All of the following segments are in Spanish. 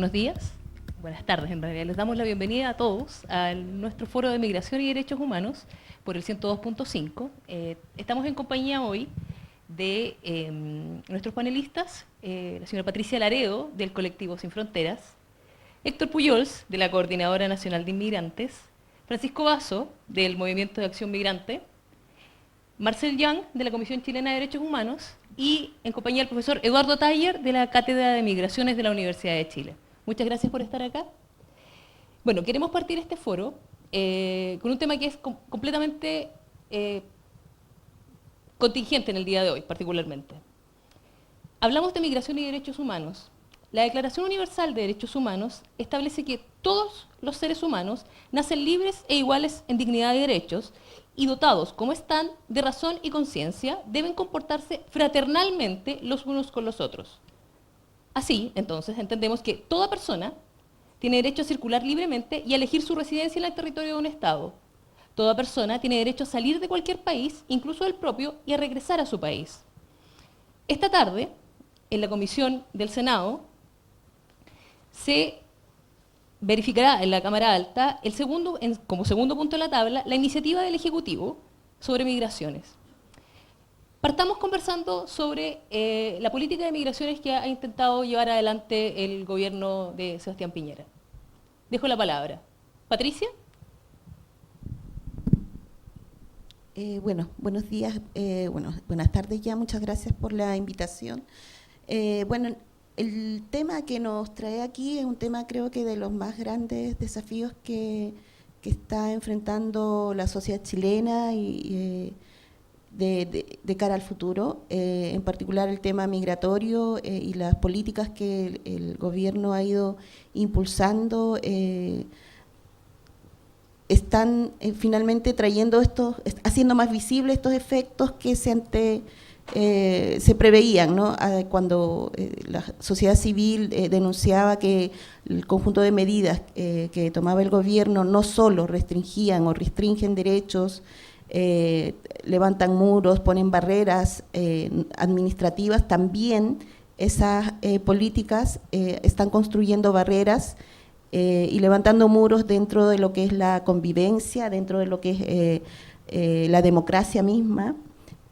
Buenos días, buenas tardes en realidad. Les damos la bienvenida a todos a nuestro foro de Migración y Derechos Humanos por el 102.5. Estamos en compañía hoy de nuestros panelistas, la señora Patricia Laredo, del colectivo Sin Fronteras, Héctor Pujols, de la Coordinadora Nacional de Inmigrantes, Francisco Basso, del Movimiento de Acción Migrante, Marcel Young, de la Comisión Chilena de Derechos Humanos, y en compañía del profesor Eduardo Taller, de la Cátedra de Migraciones de la Universidad de Chile. Muchas gracias por estar acá. Bueno, queremos partir este foro con un tema que es completamente contingente en el día de hoy, particularmente. Hablamos de migración y derechos humanos. La Declaración Universal de Derechos Humanos establece que todos los seres humanos nacen libres e iguales en dignidad y derechos, y dotados, como están, de razón y conciencia, deben comportarse fraternalmente los unos con los otros. Así, entonces, entendemos que toda persona tiene derecho a circular libremente y a elegir su residencia en el territorio de un Estado. Toda persona tiene derecho a salir de cualquier país, incluso del propio, y a regresar a su país. Esta tarde, en la Comisión del Senado, se verificará en la Cámara Alta, como segundo punto de la tabla, la iniciativa del Ejecutivo sobre migraciones. Partamos conversando sobre la política de migraciones que ha intentado llevar adelante el gobierno de Sebastián Piñera. Dejo la palabra. Patricia. Buenos días, buenas tardes ya, muchas gracias por la invitación. El tema que nos trae aquí es un tema, creo que de los más grandes desafíos que está enfrentando la sociedad chilena y de cara al futuro, en particular el tema migratorio y las políticas que el gobierno ha ido impulsando están finalmente trayendo haciendo más visibles estos efectos que se preveían, ¿no? Cuando la sociedad civil denunciaba que el conjunto de medidas que tomaba el gobierno no solo restringían o restringen derechos, levantan muros, ponen barreras administrativas, también esas políticas están construyendo barreras y levantando muros dentro de lo que es la convivencia, dentro de lo que es la democracia misma.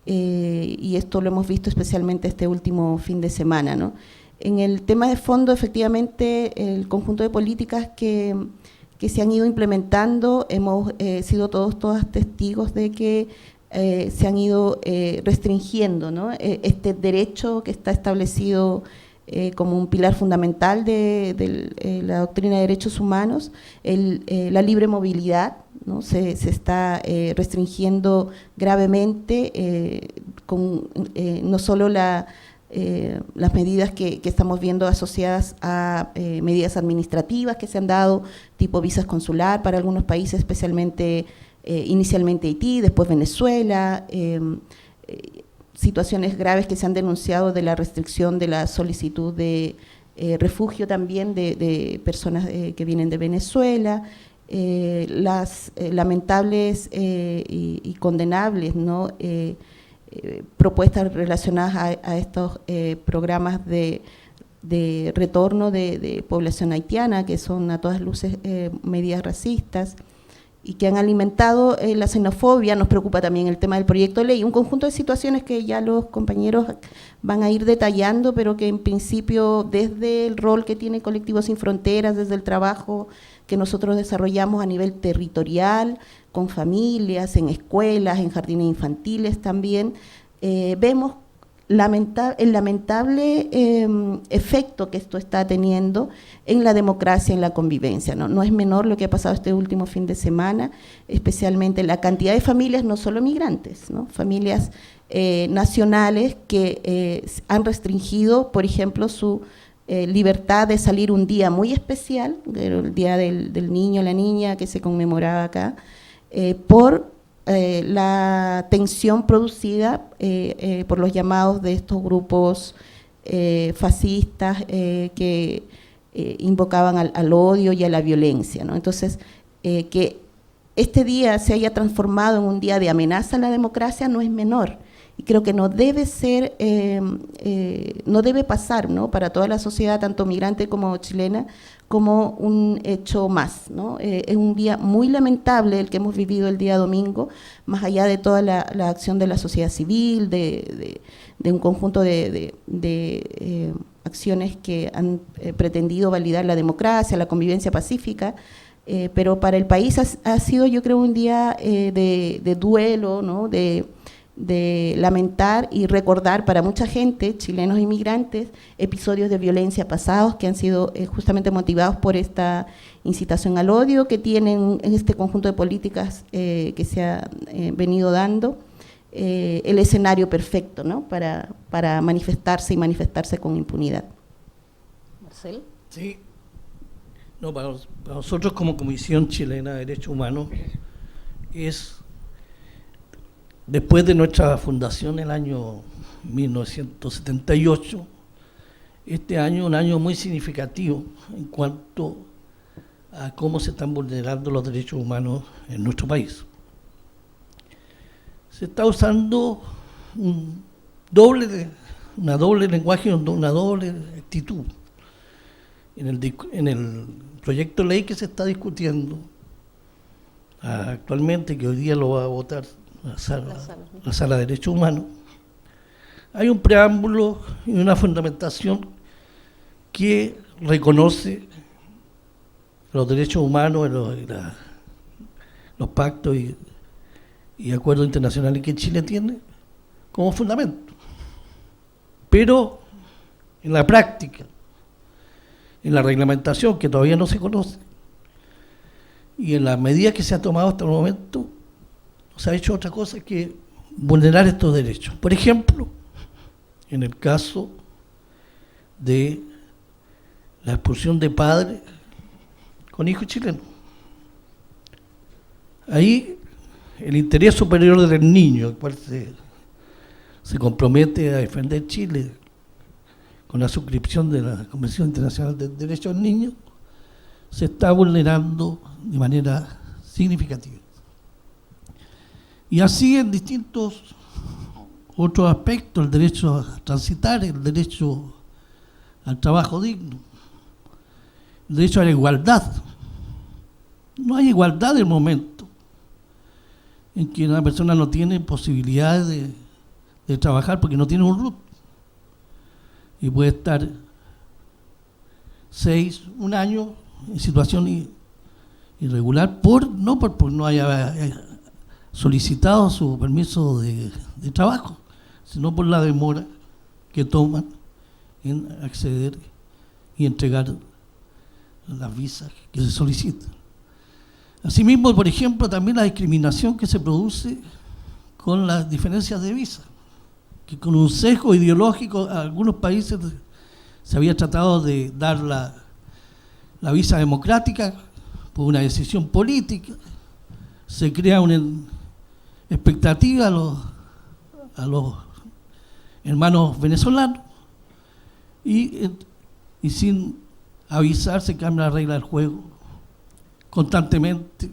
Y esto lo hemos visto especialmente este último fin de semana, ¿no? En el tema de fondo, efectivamente, el conjunto de políticas que se han ido implementando, hemos sido todas testigos de que se han ido restringiendo, ¿no? Este derecho que está establecido como un pilar fundamental de la doctrina de derechos humanos, la libre movilidad, ¿no? Se está restringiendo gravemente no solo las medidas que estamos viendo asociadas a medidas administrativas que se han dado, tipo visas consular para algunos países, especialmente inicialmente Haití, después Venezuela, situaciones graves que se han denunciado de la restricción de la solicitud de refugio también de personas que vienen de Venezuela, las lamentables y condenables, ¿no? Propuestas relacionadas a estos programas de retorno de población haitiana, que son a todas luces medidas racistas y que han alimentado la xenofobia. Nos preocupa también el tema del proyecto de ley, un conjunto de situaciones que ya los compañeros van a ir detallando, pero que en principio desde el rol que tiene Colectivo Sin Fronteras, desde el trabajo que nosotros desarrollamos a nivel territorial, con familias, en escuelas, en jardines infantiles también, vemos el lamentable efecto que esto está teniendo en la democracia, en la convivencia, ¿no? No es menor lo que ha pasado este último fin de semana, especialmente la cantidad de familias, no solo migrantes, ¿no? Familias nacionales que han restringido, por ejemplo, su libertad de salir un día muy especial, el Día del Niño, la Niña, que se conmemoraba acá, por la tensión producida por los llamados de estos grupos fascistas que invocaban al odio y a la violencia, ¿no? Entonces, que este día se haya transformado en un día de amenaza a la democracia no es menor, y creo que no debe ser, no debe pasar, ¿no?, para toda la sociedad, tanto migrante como chilena, como un hecho más, ¿no? Es un día muy lamentable el que hemos vivido el día domingo, más allá de toda la acción de la sociedad civil, de un conjunto de acciones que han pretendido validar la democracia, la convivencia pacífica, pero para el país ha sido, yo creo, un día de duelo, ¿no?, de lamentar y recordar para mucha gente, chilenos inmigrantes, episodios de violencia pasados que han sido justamente motivados por esta incitación al odio que tienen en este conjunto de políticas que se ha venido dando, el escenario perfecto, ¿no?, para manifestarse y manifestarse con impunidad. Marcel. Sí. No, para nosotros como Comisión Chilena de Derechos Humanos es, después de nuestra fundación en el año 1978, este año un año muy significativo en cuanto a cómo se están vulnerando los derechos humanos en nuestro país. Se está usando una doble lenguaje, una doble actitud. En el proyecto de ley que se está discutiendo actualmente, que hoy día lo va a votar la Sala de Derechos Humanos, hay un preámbulo y una fundamentación que reconoce los derechos humanos, los pactos y acuerdos internacionales que Chile tiene como fundamento. Pero en la práctica, en la reglamentación que todavía no se conoce y en las medidas que se ha tomado hasta el momento, no se ha hecho otra cosa que vulnerar estos derechos. Por ejemplo, en el caso de la expulsión de padres con hijos chilenos. Ahí el interés superior del niño, el cual se compromete a defender Chile con la suscripción de la Convención Internacional de Derechos del Niño, se está vulnerando de manera significativa. Y así en distintos otros aspectos, el derecho a transitar, el derecho al trabajo digno, el derecho a la igualdad. No hay igualdad en el momento en que una persona no tiene posibilidades de trabajar porque no tiene un RUT y puede estar un año en situación irregular por no haya solicitado su permiso de trabajo, sino por la demora que toman en acceder y entregar las visas que se solicitan. Asimismo, por ejemplo, también la discriminación que se produce con las diferencias de visa, que con un sesgo ideológico a algunos países se había tratado de dar la visa democrática por una decisión política, se crea una expectativa a los hermanos venezolanos y sin avisar se cambia la regla del juego constantemente,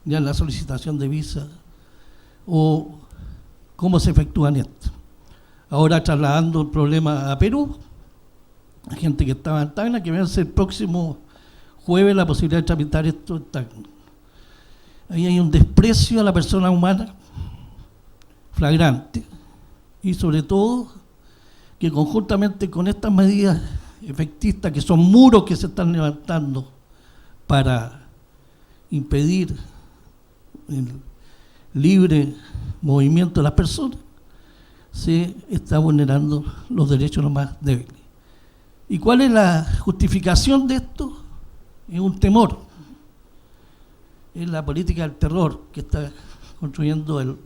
ya en la solicitación de visa o cómo se efectúan esto. Ahora trasladando el problema a Perú, la gente que estaba en Tacna, que vence el próximo jueves la posibilidad de tramitar esto en Tacna. Ahí hay un desprecio a la persona humana flagrante y sobre todo que conjuntamente con estas medidas efectistas, que son muros que se están levantando para impedir el libre movimiento de las personas, se está vulnerando los derechos de los más débiles. ¿Y cuál es la justificación de esto? Es un temor. Es la política del terror que está construyendo el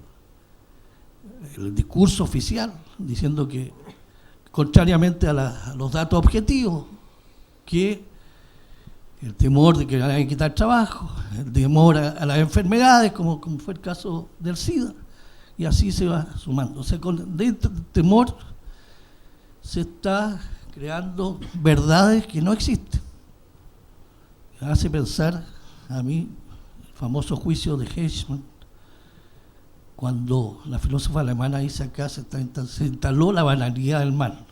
discurso oficial, diciendo que, contrariamente a los datos objetivos, que el temor de que van a quitar trabajo, el temor a las enfermedades, como fue el caso del SIDA, y así se va sumando. O sea, dentro del temor se está creando verdades que no existen. Hace pensar a mí el famoso juicio de Eichmann, cuando la filósofa alemana dice acá se instaló la banalidad del mal.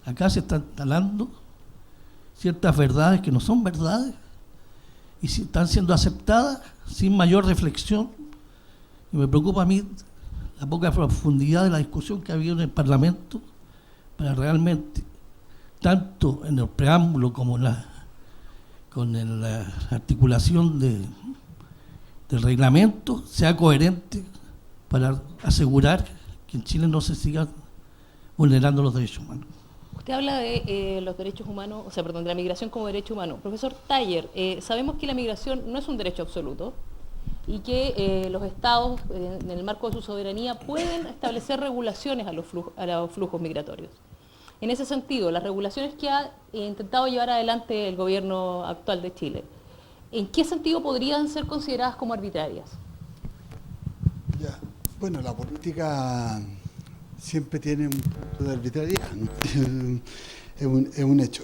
Acá se están instalando ciertas verdades que no son verdades y están siendo aceptadas sin mayor reflexión. Y me preocupa a mí la poca profundidad de la discusión que ha habido en el Parlamento para realmente, tanto en el preámbulo como con la articulación del reglamento, sea coherente para asegurar que en Chile no se sigan vulnerando los derechos humanos. Usted habla de los derechos humanos, o sea, perdón, de la migración como derecho humano. Profesor Taller, sabemos que la migración no es un derecho absoluto y que los estados, en el marco de su soberanía, pueden establecer regulaciones a los flujos migratorios. En ese sentido, las regulaciones que ha intentado llevar adelante el gobierno actual de Chile, ¿en qué sentido podrían ser consideradas como arbitrarias? Ya. Bueno, la política siempre tiene un punto de arbitrariedad, ¿no? Es un hecho.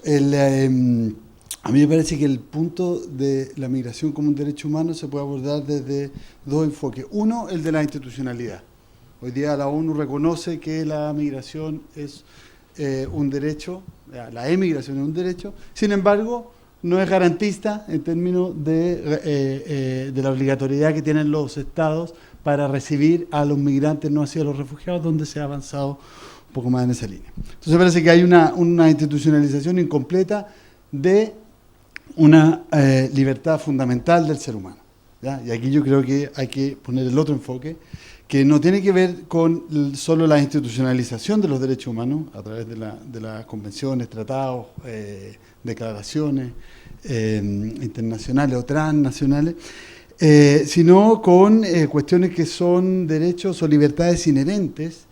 A mí me parece que el punto de la migración como un derecho humano se puede abordar desde dos enfoques. Uno, el de la institucionalidad. Hoy día la ONU reconoce que la migración es un derecho, la emigración es un derecho, sin embargo, no es garantista en términos de la obligatoriedad que tienen los estados para recibir a los migrantes, no así a los refugiados, donde se ha avanzado un poco más en esa línea. Entonces parece que hay una institucionalización incompleta de una libertad fundamental del ser humano, ¿ya? Y aquí yo creo que hay que poner el otro enfoque, que no tiene que ver con solo la institucionalización de los derechos humanos a través de las convenciones, tratados, declaraciones internacionales o transnacionales, sino con cuestiones que son derechos o libertades inherentes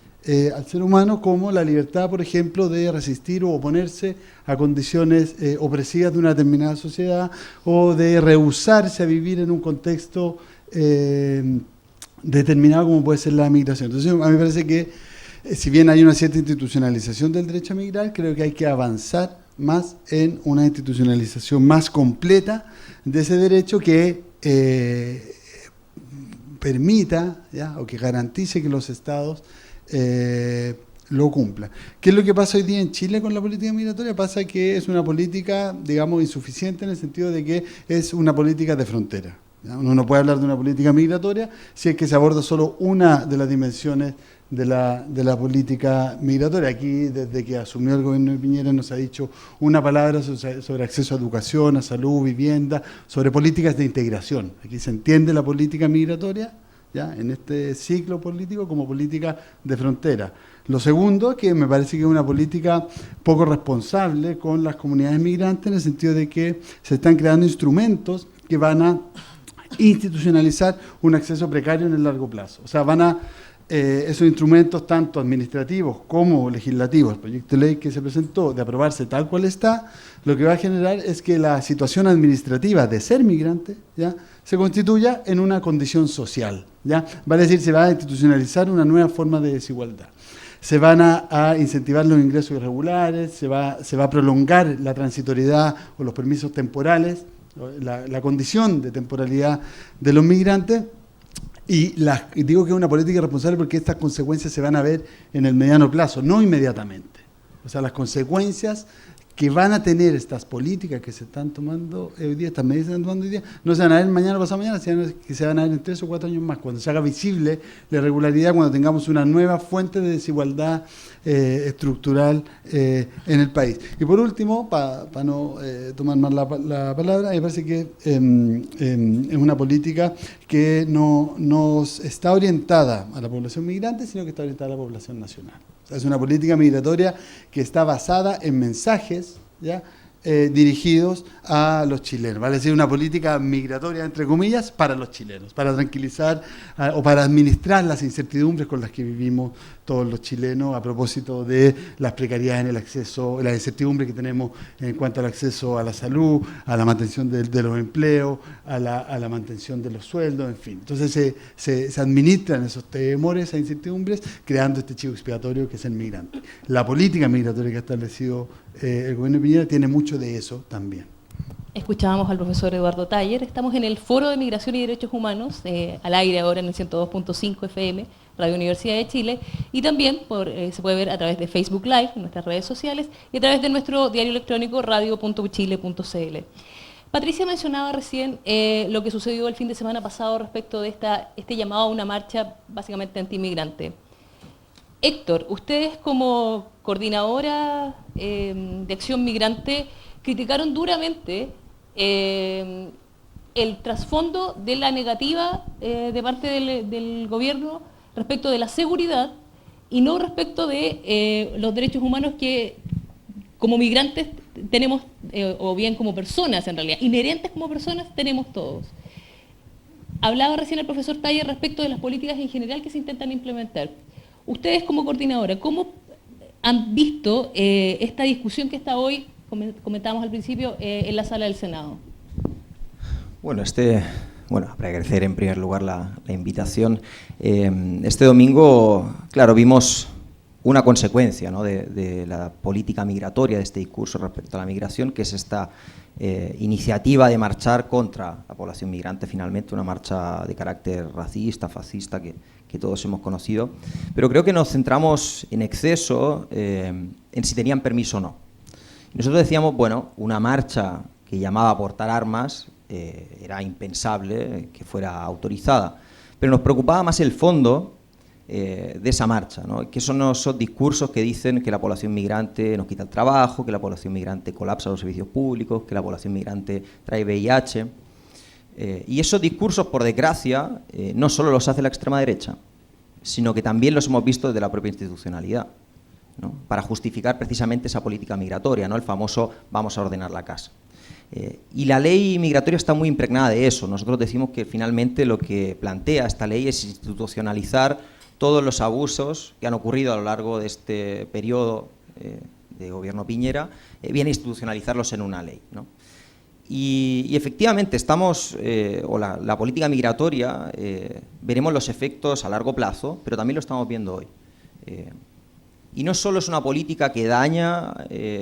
al ser humano, como la libertad, por ejemplo, de resistir o oponerse a condiciones opresivas de una determinada sociedad, o de rehusarse a vivir en un contexto determinado como puede ser la migración. Entonces, a mí me parece que si bien hay una cierta institucionalización del derecho a migrar, creo que hay que avanzar más en una institucionalización más completa de ese derecho que permita, ¿ya?, o que garantice que los estados lo cumplan. ¿Qué es lo que pasa hoy día en Chile con la política migratoria? Pasa que es una política, digamos, insuficiente en el sentido de que es una política de frontera. Uno no puede hablar de una política migratoria si es que se aborda solo una de las dimensiones de la política migratoria. Aquí, desde que asumió el gobierno de Piñera, nos ha dicho una palabra sobre acceso a educación, a salud, vivienda, sobre políticas de integración. Aquí se entiende la política migratoria, ¿ya?, en este ciclo político, como política de frontera. Lo segundo, que me parece que es una política poco responsable con las comunidades migrantes, en el sentido de que se están creando instrumentos que van a institucionalizar un acceso precario en el largo plazo. O sea, esos instrumentos, tanto administrativos como legislativos, el proyecto de ley que se presentó, de aprobarse tal cual está, lo que va a generar es que la situación administrativa de ser migrante, ¿ya?, se constituya en una condición social, ¿ya? Vale decir, se va a institucionalizar una nueva forma de desigualdad. Se van a incentivar los ingresos irregulares, se va a prolongar la transitoriedad o los permisos temporales, la condición de temporalidad de los migrantes, y digo que es una política responsable porque estas consecuencias se van a ver en el mediano plazo, no inmediatamente. O sea, las consecuencias que van a tener estas políticas que se están tomando hoy día, estas medidas que se están tomando hoy día, no se van a ver mañana o pasado mañana, sino que se van a ver en 3 o 4 años más, cuando se haga visible la irregularidad, cuando tengamos una nueva fuente de desigualdad estructural en el país. Y por último, para no tomar más la palabra, me parece que es una política que no está orientada a la población migrante, sino que está orientada a la población nacional. O sea, es una política migratoria que está basada en mensajes, ¿ya?, dirigidos a los chilenos, ¿vale? Es decir, una política migratoria, entre comillas, para los chilenos, para tranquilizar o para administrar las incertidumbres con las que vivimos todos los chilenos a propósito de las precariedades en el acceso, la incertidumbre que tenemos en cuanto al acceso a la salud, a la mantención de los empleos, a la mantención de los sueldos, en fin. Entonces se administran esos temores, esas incertidumbres, creando este chivo expiatorio que es el migrante. La política migratoria que ha establecido el gobierno de Piñera tiene mucho de eso también. Escuchábamos al profesor Eduardo Taller. Estamos en el Foro de Migración y Derechos Humanos, al aire ahora en el 102.5 FM, Radio Universidad de Chile, y también se puede ver a través de Facebook Live, en nuestras redes sociales, y a través de nuestro diario electrónico radio.chile.cl. Patricia mencionaba recién lo que sucedió el fin de semana pasado respecto de este llamado a una marcha básicamente anti-inmigrante. Héctor, ustedes como coordinadora de Acción Migrante criticaron duramente el trasfondo de la negativa de parte del gobierno respecto de la seguridad y no respecto de los derechos humanos que como migrantes tenemos, o bien como personas en realidad, inherentes como personas tenemos todos. Hablaba recién el profesor Taller respecto de las políticas en general que se intentan implementar. Ustedes como coordinadora, ¿cómo han visto esta discusión que está hoy, comentábamos al principio, en la sala del Senado? Bueno, agradecer en primer lugar la invitación. Este domingo, claro, vimos una consecuencia, ¿no?, de la política migratoria, de este discurso respecto a la migración, que es esta iniciativa de marchar contra la población migrante, finalmente una marcha de carácter racista, fascista, que todos hemos conocido. Pero creo que nos centramos en exceso en si tenían permiso o no. Nosotros decíamos, bueno, una marcha que llamaba a portar armas era impensable que fuera autorizada, pero nos preocupaba más el fondo de esa marcha, ¿no?, que son esos discursos que dicen que la población migrante nos quita el trabajo, que la población migrante colapsa los servicios públicos, que la población migrante trae VIH. Y esos discursos, por desgracia, no solo los hace la extrema derecha, sino que también los hemos visto desde la propia institucionalidad, ¿no?, para justificar precisamente esa política migratoria, ¿no?, el famoso vamos a ordenar la casa. Y la ley migratoria está muy impregnada de eso. Nosotros decimos que finalmente lo que plantea esta ley es institucionalizar todos los abusos que han ocurrido a lo largo de este periodo de gobierno Piñera, viene a institucionalizarlos en una ley, ¿no? Y efectivamente estamos, la política migratoria, veremos los efectos a largo plazo, pero también lo estamos viendo hoy. Y no solo es una política que daña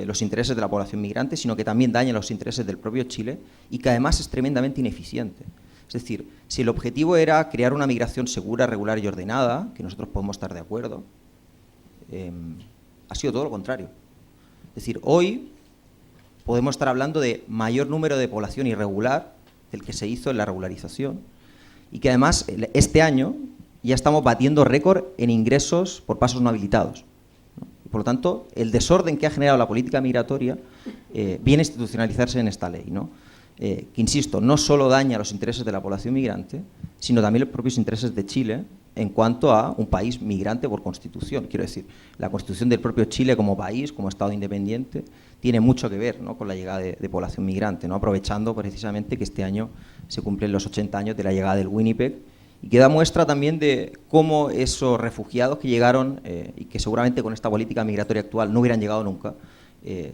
los intereses de la población migrante, sino que también daña los intereses del propio Chile y que además es tremendamente ineficiente. Es decir, si el objetivo era crear una migración segura, regular y ordenada, que nosotros podemos estar de acuerdo, ha sido todo lo contrario. Es decir, hoy podemos estar hablando de mayor número de población irregular del que se hizo en la regularización y que además este año ya estamos batiendo récord en ingresos por pasos no habilitados. Por lo tanto, el desorden que ha generado la política migratoria viene a institucionalizarse en esta ley, ¿no?, que, insisto, no solo daña los intereses de la población migrante, sino también los propios intereses de Chile en cuanto a un país migrante por constitución. Quiero decir, la constitución del propio Chile como país, como Estado independiente, tiene mucho que ver, ¿no?, con la llegada de población migrante, ¿no?, aprovechando precisamente que este año se cumplen los 80 años de la llegada del Winnipeg, y que da muestra también de cómo esos refugiados que llegaron y que seguramente con esta política migratoria actual no hubieran llegado nunca,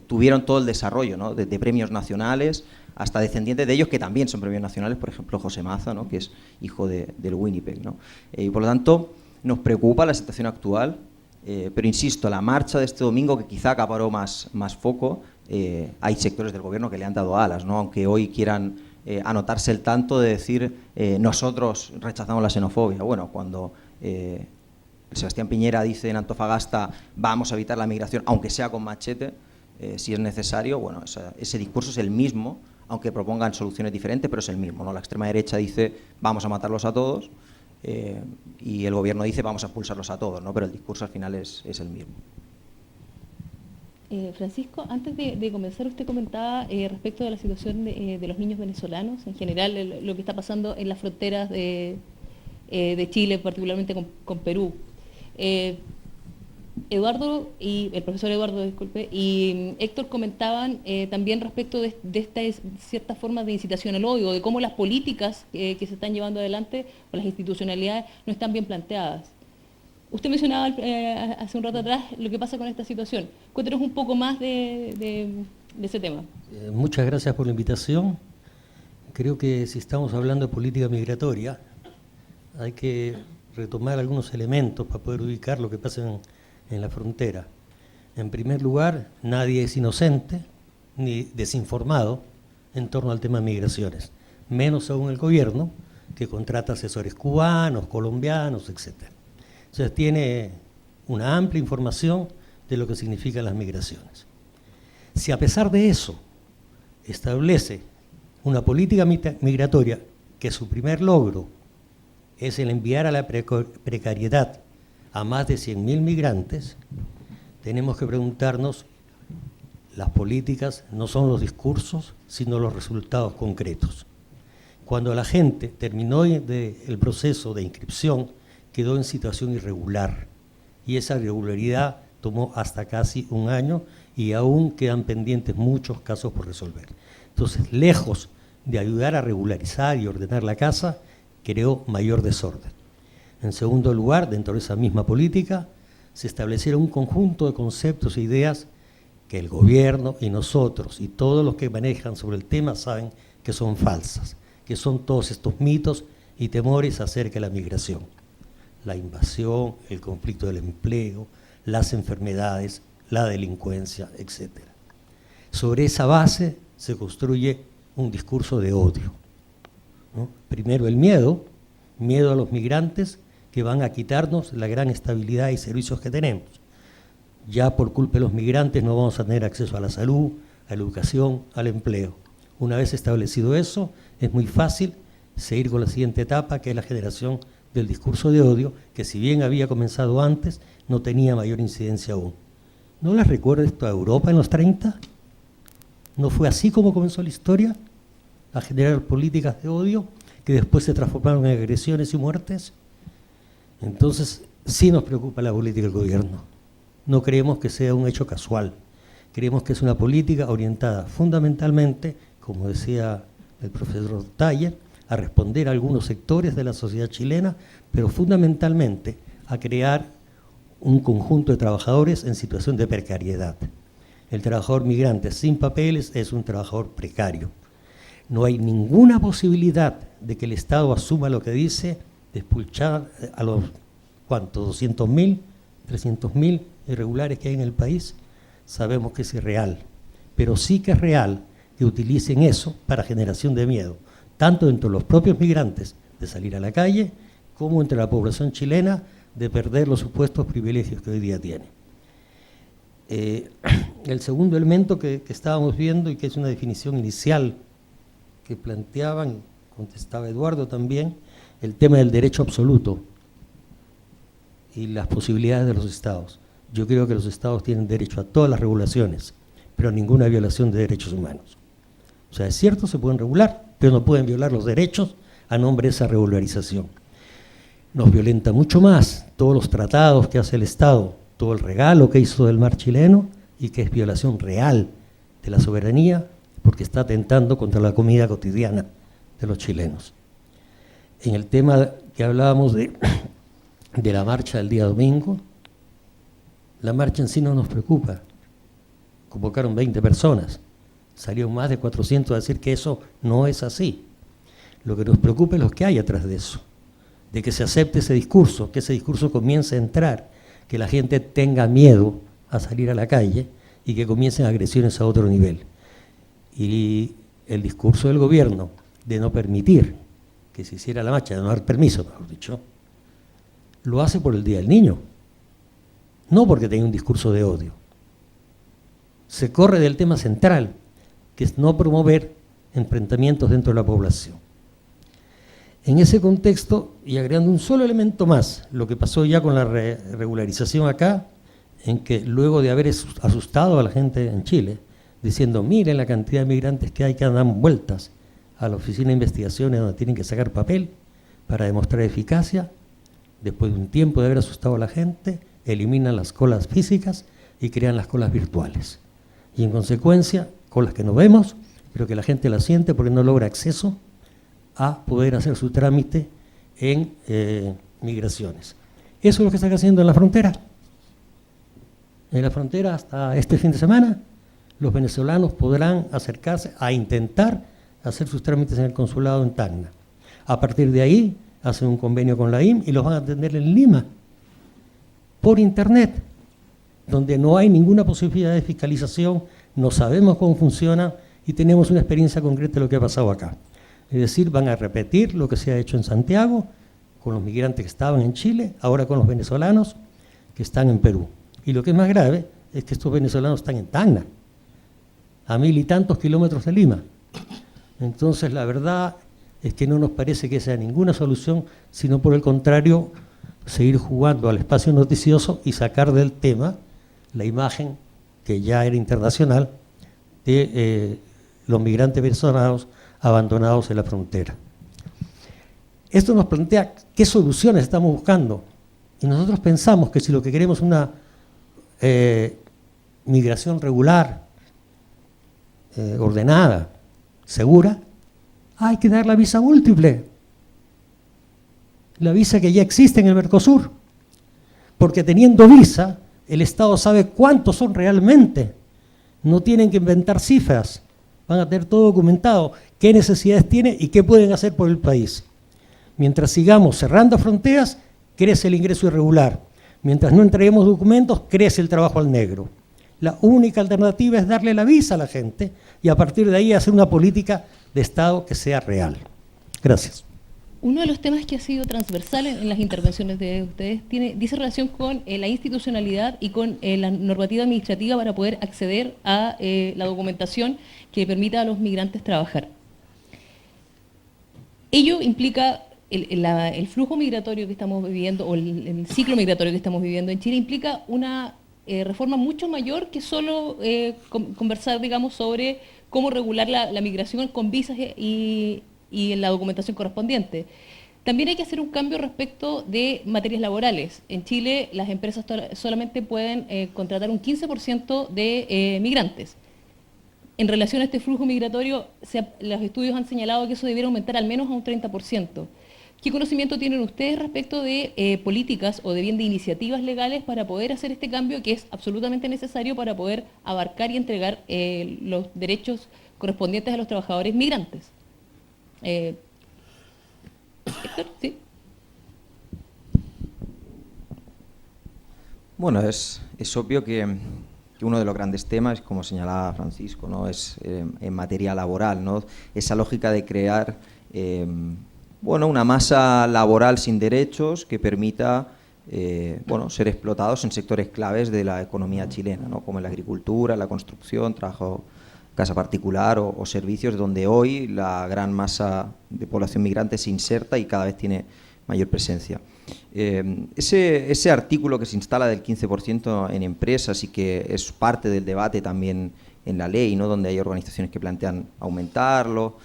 tuvieron todo el desarrollo, ¿no?, desde premios nacionales hasta descendientes de ellos que también son premios nacionales, por ejemplo José Maza, ¿no?, que es hijo del Winnipeg, ¿no? Y por lo tanto nos preocupa la situación actual, pero insisto, la marcha de este domingo que quizá acaparó más foco, hay sectores del gobierno que le han dado alas, ¿no?, aunque hoy quieran anotarse el tanto de decir nosotros rechazamos la xenofobia. Bueno, cuando Sebastián Piñera dice en Antofagasta vamos a evitar la migración, aunque sea con machete, si es necesario, bueno, ese discurso es el mismo, aunque propongan soluciones diferentes, pero es el mismo, ¿no? La extrema derecha dice vamos a matarlos a todos y el gobierno dice vamos a expulsarlos a todos, ¿no?, pero el discurso al final es el mismo. Francisco, antes de comenzar, usted comentaba respecto de la situación de los niños venezolanos, en general lo que está pasando en las fronteras de Chile, particularmente con Perú. Eduardo y el profesor Eduardo, disculpe, y Héctor comentaban también respecto de esta cierta forma de incitación al odio, de cómo las políticas que se están llevando adelante o las institucionalidades no están bien planteadas. Usted mencionaba hace un rato atrás lo que pasa con esta situación. Cuéntenos un poco más de ese tema. Muchas gracias por la invitación. Creo que si estamos hablando de política migratoria, hay que retomar algunos elementos para poder ubicar lo que pasa en la frontera. En primer lugar, nadie es inocente ni desinformado en torno al tema de migraciones, menos aún el gobierno, que contrata asesores cubanos, colombianos, etc. Entonces tiene una amplia información de lo que significan las migraciones. Si a pesar de eso establece una política migratoria que su primer logro es el enviar a la precariedad a más de 100.000 migrantes, tenemos que preguntarnos, las políticas no son los discursos, sino los resultados concretos. Cuando la gente terminó el proceso de inscripción, quedó en situación irregular, y esa irregularidad tomó hasta casi un año, y aún quedan pendientes muchos casos por resolver. Entonces, lejos de ayudar a regularizar y ordenar la casa, creó mayor desorden. En segundo lugar, dentro de esa misma política, se establecieron un conjunto de conceptos e ideas que el gobierno y nosotros y todos los que manejan sobre el tema saben que son falsas, que son todos estos mitos y temores acerca de la migración. La invasión, el conflicto del empleo, las enfermedades, la delincuencia, etc. Sobre esa base se construye un discurso de odio, ¿no? Primero el miedo a los migrantes que van a quitarnos la gran estabilidad y servicios que tenemos. Ya por culpa de los migrantes no vamos a tener acceso a la salud, a la educación, al empleo. Una vez establecido eso, es muy fácil seguir con la siguiente etapa, que es la generación del discurso de odio, que si bien había comenzado antes, no tenía mayor incidencia aún. ¿No les recuerda esto a Europa en los 30? ¿No fue así como comenzó la historia? A generar políticas de odio que después se transformaron en agresiones y muertes. Entonces, sí nos preocupa la política del gobierno. No creemos que sea un hecho casual. Creemos que es una política orientada fundamentalmente, como decía el profesor Taller, a responder a algunos sectores de la sociedad chilena, pero fundamentalmente a crear un conjunto de trabajadores en situación de precariedad. El trabajador migrante sin papeles es un trabajador precario. No hay ninguna posibilidad de que el Estado asuma lo que dice de expulsar a los, ¿cuántos? 200.000, 300.000 irregulares que hay en el país. Sabemos que es irreal, pero sí que es real que utilicen eso para generación de miedo, tanto entre los propios migrantes de salir a la calle, como entre la población chilena de perder los supuestos privilegios que hoy día tiene. El segundo elemento que estábamos viendo, y que es una definición inicial que planteaban, contestaba Eduardo también, el tema del derecho absoluto y las posibilidades de los estados. Yo creo que los estados tienen derecho a todas las regulaciones, pero ninguna violación de derechos humanos. O sea, es cierto, se pueden regular, pero no pueden violar los derechos a nombre de esa regularización. Nos violenta mucho más todos los tratados que hace el Estado, todo el regalo que hizo del mar chileno, y que es violación real de la soberanía, porque está atentando contra la comida cotidiana de los chilenos. En el tema que hablábamos de la marcha del día domingo, la marcha en sí no nos preocupa. Convocaron 20 personas, salieron más de 400 a decir que eso no es así. Lo que nos preocupa es lo que hay atrás de eso, de que se acepte ese discurso, que ese discurso comience a entrar, que la gente tenga miedo a salir a la calle y que comiencen agresiones a otro nivel. Y el discurso del gobierno de no permitir que se hiciera la marcha, de no dar permiso, mejor dicho, lo hace por el Día del Niño, no porque tenga un discurso de odio. Se corre del tema central, que es no promover enfrentamientos dentro de la población. En ese contexto, y agregando un solo elemento más, lo que pasó ya con la regularización acá, en que luego de haber asustado a la gente en Chile, diciendo, miren la cantidad de migrantes que hay que dan vueltas a la oficina de investigaciones donde tienen que sacar papel para demostrar eficacia, después de un tiempo de haber asustado a la gente, eliminan las colas físicas y crean las colas virtuales. Y en consecuencia, colas que no vemos, pero que la gente las siente porque no logra acceso a poder hacer su trámite en migraciones. Eso es lo que están haciendo en la frontera. En la frontera hasta este fin de semana, los venezolanos podrán acercarse a intentar hacer sus trámites en el consulado en Tacna. A partir de ahí, hacen un convenio con la IM y los van a atender en Lima, por internet, donde no hay ninguna posibilidad de fiscalización, no sabemos cómo funciona y tenemos una experiencia concreta de lo que ha pasado acá. Es decir, van a repetir lo que se ha hecho en Santiago, con los migrantes que estaban en Chile, ahora con los venezolanos que están en Perú. Y lo que es más grave es que estos venezolanos están en Tacna, a 1000 y tantos kilómetros de Lima. Entonces, la verdad es que no nos parece que sea ninguna solución, sino por el contrario, seguir jugando al espacio noticioso y sacar del tema la imagen que ya era internacional de los migrantes venezolanos abandonados en la frontera. Esto nos plantea qué soluciones estamos buscando. Y nosotros pensamos que si lo que queremos es una migración regular, ordenada, segura, hay que dar la visa múltiple. La visa que ya existe en el Mercosur. Porque teniendo visa, el Estado sabe cuántos son realmente. No tienen que inventar cifras. Van a tener todo documentado, qué necesidades tiene y qué pueden hacer por el país. Mientras sigamos cerrando fronteras, crece el ingreso irregular. Mientras no entreguemos documentos, crece el trabajo al negro. La única alternativa es darle la visa a la gente y a partir de ahí hacer una política de Estado que sea real. Gracias. Uno de los temas que ha sido transversal en las intervenciones de ustedes dice relación con la institucionalidad y con la normativa administrativa para poder acceder a la documentación que permita a los migrantes trabajar. Ello implica el flujo migratorio que estamos viviendo, o el ciclo migratorio que estamos viviendo en Chile, implica una reforma mucho mayor que solo conversar, digamos, sobre cómo regular la migración con visas y en la documentación correspondiente. También hay que hacer un cambio respecto de materias laborales. En Chile las empresas solamente pueden contratar un 15% de migrantes. En relación a este flujo migratorio, los estudios han señalado que eso debiera aumentar al menos a un 30%. ¿Qué conocimiento tienen ustedes respecto de políticas o de bien de iniciativas legales para poder hacer este cambio que es absolutamente necesario para poder abarcar y entregar los derechos correspondientes a los trabajadores migrantes? Héctor, ¿sí? Bueno, es obvio que uno de los grandes temas, como señalaba Francisco, ¿no?, es en materia laboral, ¿no?, esa lógica de crear una masa laboral sin derechos que permita ser explotados en sectores claves de la economía chilena, ¿no?, como en la agricultura, la construcción, trabajo casa particular o servicios, donde hoy la gran masa de población migrante se inserta y cada vez tiene mayor presencia. Ese artículo que se instala del 15% en empresas y que es parte del debate también en la ley, ¿no?, donde hay organizaciones que plantean aumentarlo,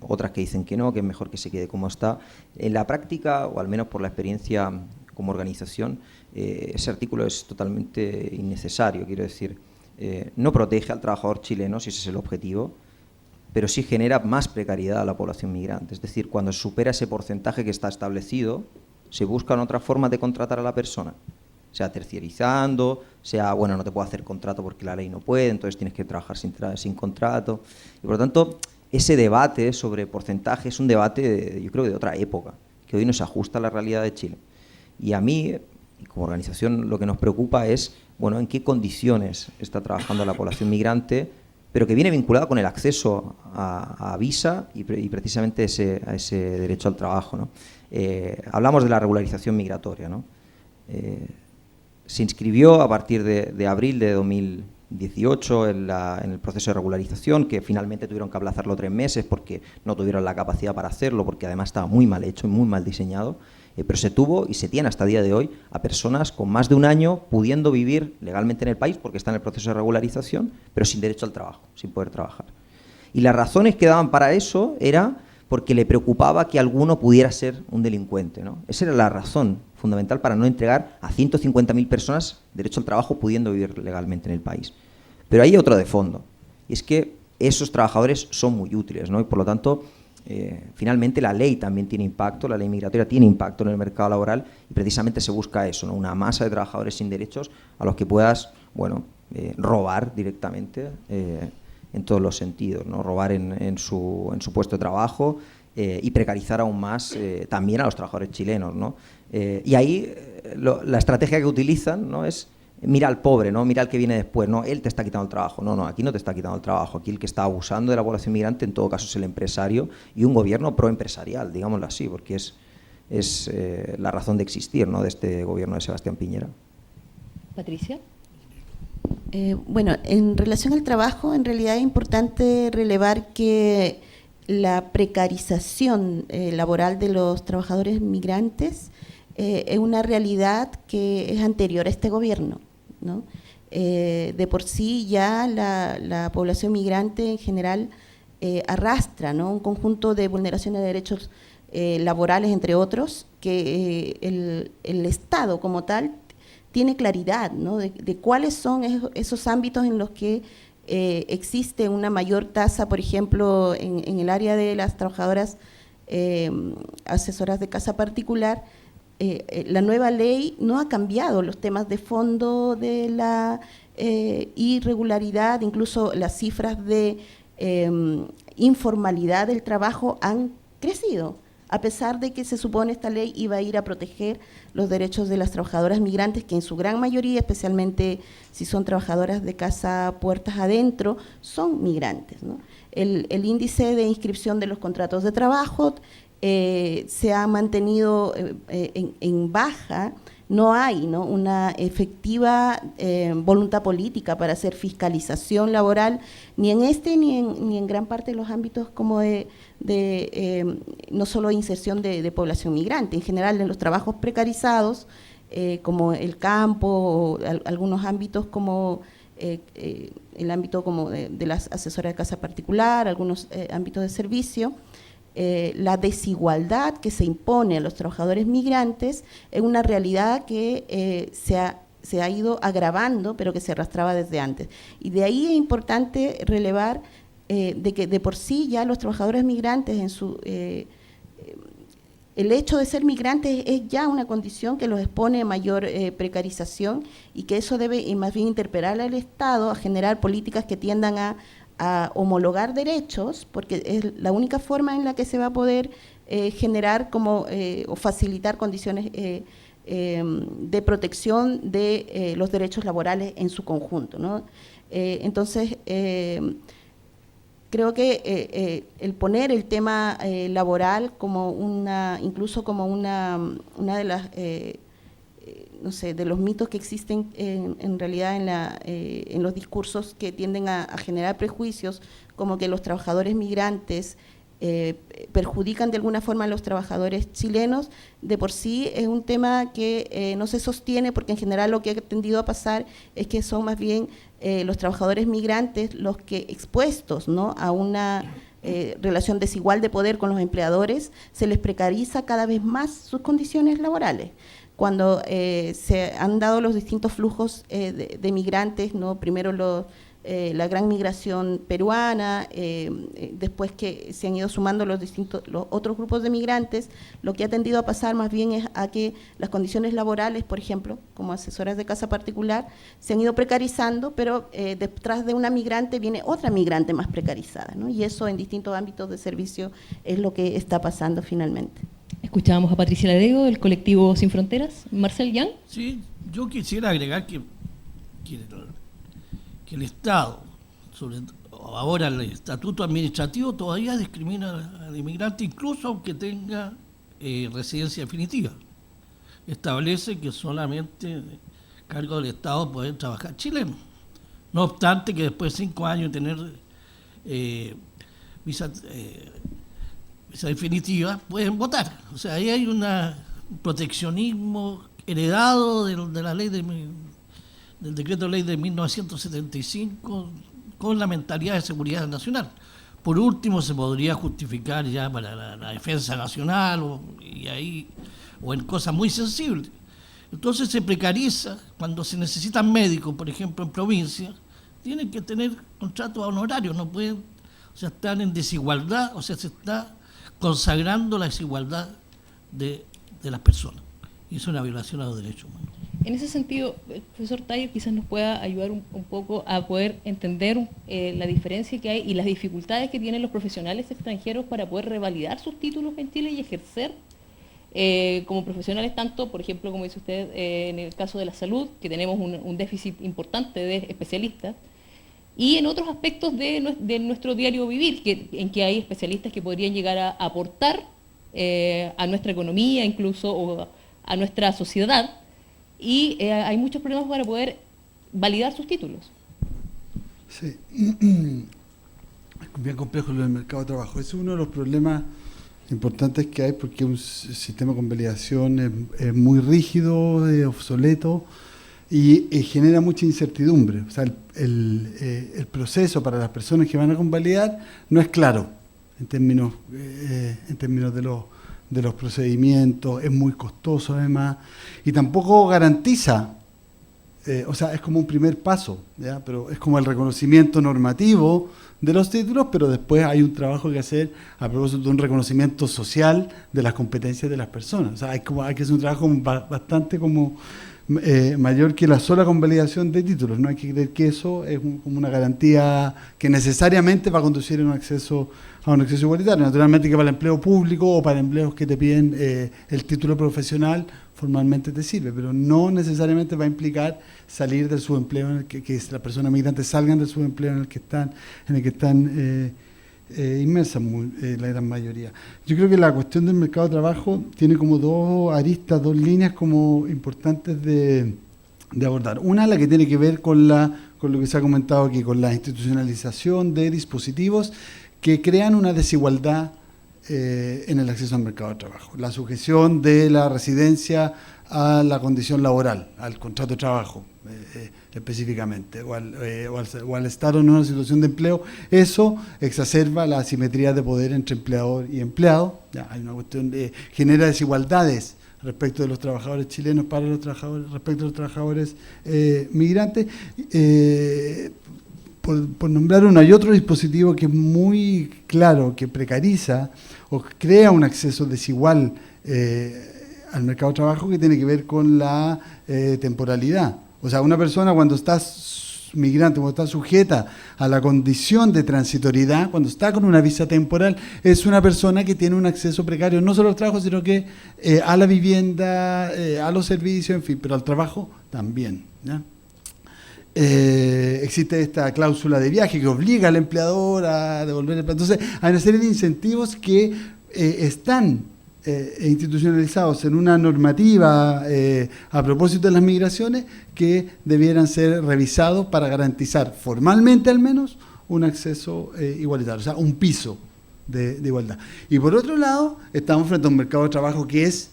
otras que dicen que no, que es mejor que se quede como está. En la práctica, o al menos por la experiencia como organización, ese artículo es totalmente innecesario, quiero decir. No protege al trabajador chileno, si ese es el objetivo, pero sí genera más precariedad a la población migrante. Es decir, cuando se supera ese porcentaje que está establecido, se buscan otras formas de contratar a la persona, sea terciarizando, sea, no te puedo hacer contrato porque la ley no puede, entonces tienes que trabajar sin contrato. Y por lo tanto, ese debate sobre porcentaje es un debate, yo creo, de otra época, que hoy no se ajusta a la realidad de Chile. Y a mí, como organización, lo que nos preocupa es en qué condiciones está trabajando la población migrante, pero que viene vinculada con el acceso a visa y precisamente a ese derecho al trabajo, ¿no? Hablamos de la regularización migratoria, ¿no? Se inscribió a partir de abril de 2018 en el proceso de regularización, que finalmente tuvieron que aplazarlo 3 meses porque no tuvieron la capacidad para hacerlo, porque además estaba muy mal hecho y muy mal diseñado. Pero se tuvo y se tiene hasta el día de hoy a personas con más de un año pudiendo vivir legalmente en el país porque está en el proceso de regularización, pero sin derecho al trabajo, sin poder trabajar. Y las razones que daban para eso era porque le preocupaba que alguno pudiera ser un delincuente, ¿no? Esa era la razón fundamental para no entregar a 150.000 personas derecho al trabajo pudiendo vivir legalmente en el país. Pero hay otro de fondo, y es que esos trabajadores son muy útiles, ¿no? Y por lo tanto, finalmente la ley también tiene impacto, la ley migratoria tiene impacto en el mercado laboral y precisamente se busca eso, ¿no?, una masa de trabajadores sin derechos a los que puedas, robar directamente en todos los sentidos, ¿no?, robar en su puesto de trabajo y precarizar aún más también a los trabajadores chilenos, ¿no? Y ahí la estrategia que utilizan, ¿no?, es mira al pobre, ¿no? Mira al que viene después, no, él te está quitando el trabajo. No, no, aquí no te está quitando el trabajo. Aquí el que está abusando de la población migrante en todo caso es el empresario y un gobierno proempresarial, digámoslo así, porque es la razón de existir, ¿no?, de este gobierno de Sebastián Piñera. Patricia. Bueno, en relación al trabajo, en realidad es importante relevar que la precarización laboral de los trabajadores migrantes es una realidad que es anterior a este gobierno, ¿no? De por sí ya la población migrante en general arrastra, ¿no?, un conjunto de vulneraciones de derechos laborales, entre otros, que el Estado como tal tiene claridad, ¿no?, de cuáles son esos ámbitos en los que existe una mayor tasa, por ejemplo, en el área de las trabajadoras asesoras de casa particular. La nueva ley no ha cambiado los temas de fondo de la irregularidad, incluso las cifras de informalidad del trabajo han crecido, a pesar de que se supone esta ley iba a ir a proteger los derechos de las trabajadoras migrantes, que en su gran mayoría, especialmente si son trabajadoras de casa puertas adentro, son migrantes, ¿no? El índice de inscripción de los contratos de trabajo se ha mantenido en baja. No hay, ¿no?, una efectiva voluntad política para hacer fiscalización laboral, ni en este ni en gran parte de los ámbitos como no solo inserción de población migrante, en general en los trabajos precarizados, como el campo, o algunos ámbitos como el ámbito como de las asesoras de casa particular, algunos ámbitos de servicio. La desigualdad que se impone a los trabajadores migrantes es una realidad que se ha ido agravando, pero que se arrastraba desde antes. Y de ahí es importante relevar de que de por sí ya los trabajadores migrantes, el hecho de ser migrantes es ya una condición que los expone a mayor precarización, y que eso debe más bien interpelar al Estado a generar políticas que tiendan a homologar derechos, porque es la única forma en la que se va a poder generar o facilitar condiciones de protección de los derechos laborales en su conjunto, ¿no? Entonces, creo que el poner el tema laboral como incluso como una de las no sé, de los mitos que existen en realidad en los discursos que tienden a generar prejuicios, como que los trabajadores migrantes perjudican de alguna forma a los trabajadores chilenos, de por sí es un tema que no se sostiene, porque en general lo que ha tendido a pasar es que son más bien los trabajadores migrantes los que, expuestos, ¿no?, a una relación desigual de poder con los empleadores, se les precariza cada vez más sus condiciones laborales. Cuando se han dado los distintos flujos de migrantes, ¿no?, primero la gran migración peruana, después que se han ido sumando los otros grupos de migrantes, lo que ha tendido a pasar más bien es a que las condiciones laborales, por ejemplo, como asesoras de casa particular, se han ido precarizando, pero detrás de una migrante viene otra migrante más precarizada, ¿no? Y eso en distintos ámbitos de servicio es lo que está pasando finalmente. Escuchábamos a Patricia Ladego, del colectivo Sin Fronteras. Marcel Yang. Sí, yo quisiera agregar que el Estado, ahora el estatuto administrativo, todavía discrimina al inmigrante, incluso aunque tenga residencia definitiva. Establece que solamente cargo del Estado pueden trabajar chilenos. No obstante que después de 5 años de tener visa definitiva, pueden votar. O sea, ahí hay un proteccionismo heredado de la ley del decreto de ley de 1975, con la mentalidad de seguridad nacional. Por último, se podría justificar ya para la defensa nacional o en cosas muy sensibles. Entonces se precariza cuando se necesitan médicos, por ejemplo, en provincia, tienen que tener contratos honorarios, no pueden, o sea, están en desigualdad, o sea, se está consagrando la desigualdad de las personas. Y es una violación a los derechos humanos. En ese sentido, el profesor Taller quizás nos pueda ayudar un poco a poder entender la diferencia que hay y las dificultades que tienen los profesionales extranjeros para poder revalidar sus títulos en Chile y ejercer como profesionales, tanto, por ejemplo, como dice usted, en el caso de la salud, que tenemos un déficit importante de especialistas, y en otros aspectos de nuestro diario vivir, en que hay especialistas que podrían llegar a aportar a nuestra economía incluso, o a nuestra sociedad, y hay muchos problemas para poder validar sus títulos. Sí, es bien complejo lo del mercado de trabajo. Es uno de los problemas importantes que hay, porque un sistema con validación es muy rígido, es obsoleto y genera mucha incertidumbre. O sea, el proceso para las personas que van a convalidar no es claro en términos de los procedimientos, es muy costoso además, y tampoco garantiza, o sea, es como un primer paso, ¿ya? Pero es como el reconocimiento normativo de los títulos, pero después hay un trabajo que hacer a propósito de un reconocimiento social de las competencias de las personas. O sea, hay que hacer un trabajo bastante mayor que la sola convalidación de títulos. No hay que creer que eso es como una garantía que necesariamente va a conducir a un acceso igualitario. Naturalmente que para el empleo público o para empleos que te piden el título profesional formalmente te sirve, pero no necesariamente va a implicar salir del subempleo en el que las personas migrantes salgan del subempleo en el que están inmersas la gran mayoría. Yo creo que la cuestión del mercado de trabajo tiene como dos aristas, dos líneas como importantes de abordar. Una, la que tiene que ver con lo que se ha comentado aquí, con la institucionalización de dispositivos que crean una desigualdad en el acceso al mercado de trabajo. La sujeción de la residencia a la condición laboral, al contrato de trabajo específicamente, o al estar en una situación de empleo, eso exacerba la asimetría de poder entre empleador y empleado. Ya, hay una cuestión genera desigualdades respecto de los trabajadores chilenos para los trabajadores, respecto a los trabajadores migrantes. Por nombrar uno, hay otro dispositivo que es muy claro, que precariza o crea un acceso desigual al mercado de trabajo, que tiene que ver con la temporalidad. O sea, una persona cuando está migrante, cuando está sujeta a la condición de transitoriedad, cuando está con una visa temporal, es una persona que tiene un acceso precario no solo al trabajo, sino que a la vivienda, a los servicios, en fin, pero al trabajo también, ¿ya? Existe esta cláusula de viaje que obliga al empleador a devolver el plato. Entonces, hay una serie de incentivos que están institucionalizados en una normativa a propósito de las migraciones que debieran ser revisados para garantizar formalmente al menos un acceso igualitario, o sea, un piso de igualdad. Y por otro lado, estamos frente a un mercado de trabajo que es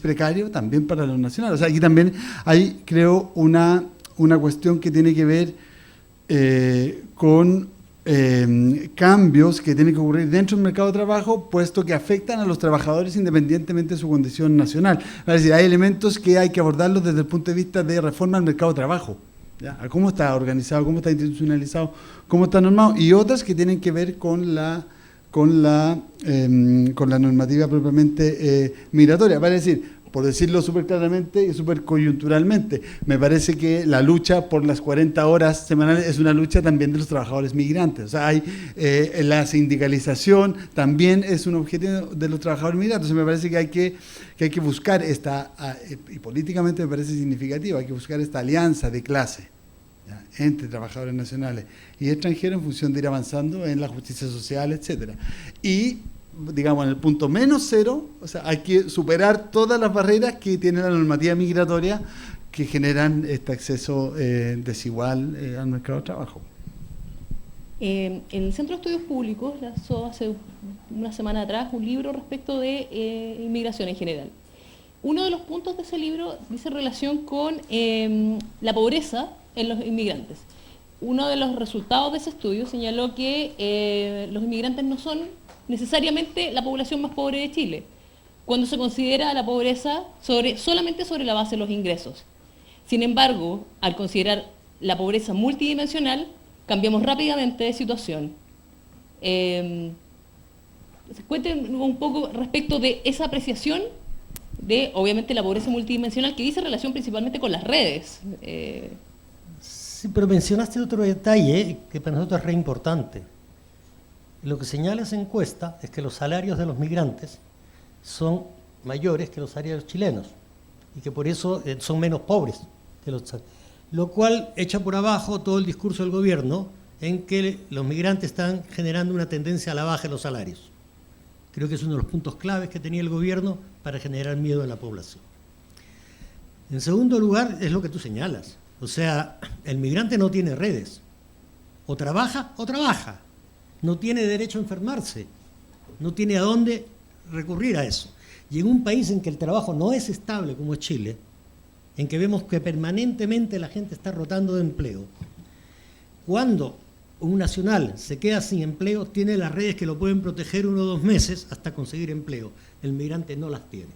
precario también para los nacionales. O sea, aquí también hay, creo, una cuestión que tiene que ver con cambios que tienen que ocurrir dentro del mercado de trabajo, puesto que afectan a los trabajadores independientemente de su condición nacional. Es decir, hay elementos que hay que abordarlos desde el punto de vista de reforma del mercado de trabajo, ¿ya? Cómo está organizado, cómo está institucionalizado, cómo está normado, y otras que tienen que ver con la normativa propiamente migratoria. Vale decir, por decirlo súper claramente y súper coyunturalmente, me parece que la lucha por las 40 horas semanales es una lucha también de los trabajadores migrantes. O sea, la sindicalización también es un objetivo de los trabajadores migrantes. Entonces me parece que hay que buscar y políticamente me parece significativo, hay que buscar esta alianza de clase, ¿ya?, entre trabajadores nacionales y extranjeros en función de ir avanzando en la justicia social, etcétera. Y, digamos, en el punto menos cero, o sea, hay que superar todas las barreras que tiene la normativa migratoria que generan este acceso desigual al mercado de trabajo. En el Centro de Estudios Públicos lanzó hace una semana atrás un libro respecto de inmigración en general. Uno de los puntos de ese libro dice relación con la pobreza en los inmigrantes. Uno de los resultados de ese estudio señaló que los inmigrantes no son necesariamente la población más pobre de Chile, cuando se considera la pobreza solamente sobre la base de los ingresos. Sin embargo, al considerar la pobreza multidimensional, cambiamos rápidamente de situación. Cuéntenme un poco respecto de esa apreciación de, obviamente, la pobreza multidimensional, que dice relación principalmente con las redes. Sí, pero mencionaste otro detalle que para nosotros es re importante. Lo que señala esa encuesta es que los salarios de los migrantes son mayores que los salarios chilenos y que por eso son menos pobres que los chilenos. Lo cual echa por abajo todo el discurso del gobierno en que los migrantes están generando una tendencia a la baja en los salarios. Creo que es uno de los puntos claves que tenía el gobierno para generar miedo en la población. En segundo lugar, es lo que tú señalas. O sea, el migrante no tiene redes. O trabaja. No tiene derecho a enfermarse. No tiene a dónde recurrir a eso. Y en un país en que el trabajo no es estable como es Chile, en que vemos que permanentemente la gente está rotando de empleo, cuando un nacional se queda sin empleo, tiene las redes que lo pueden proteger 1 o 2 meses hasta conseguir empleo. El migrante no las tiene.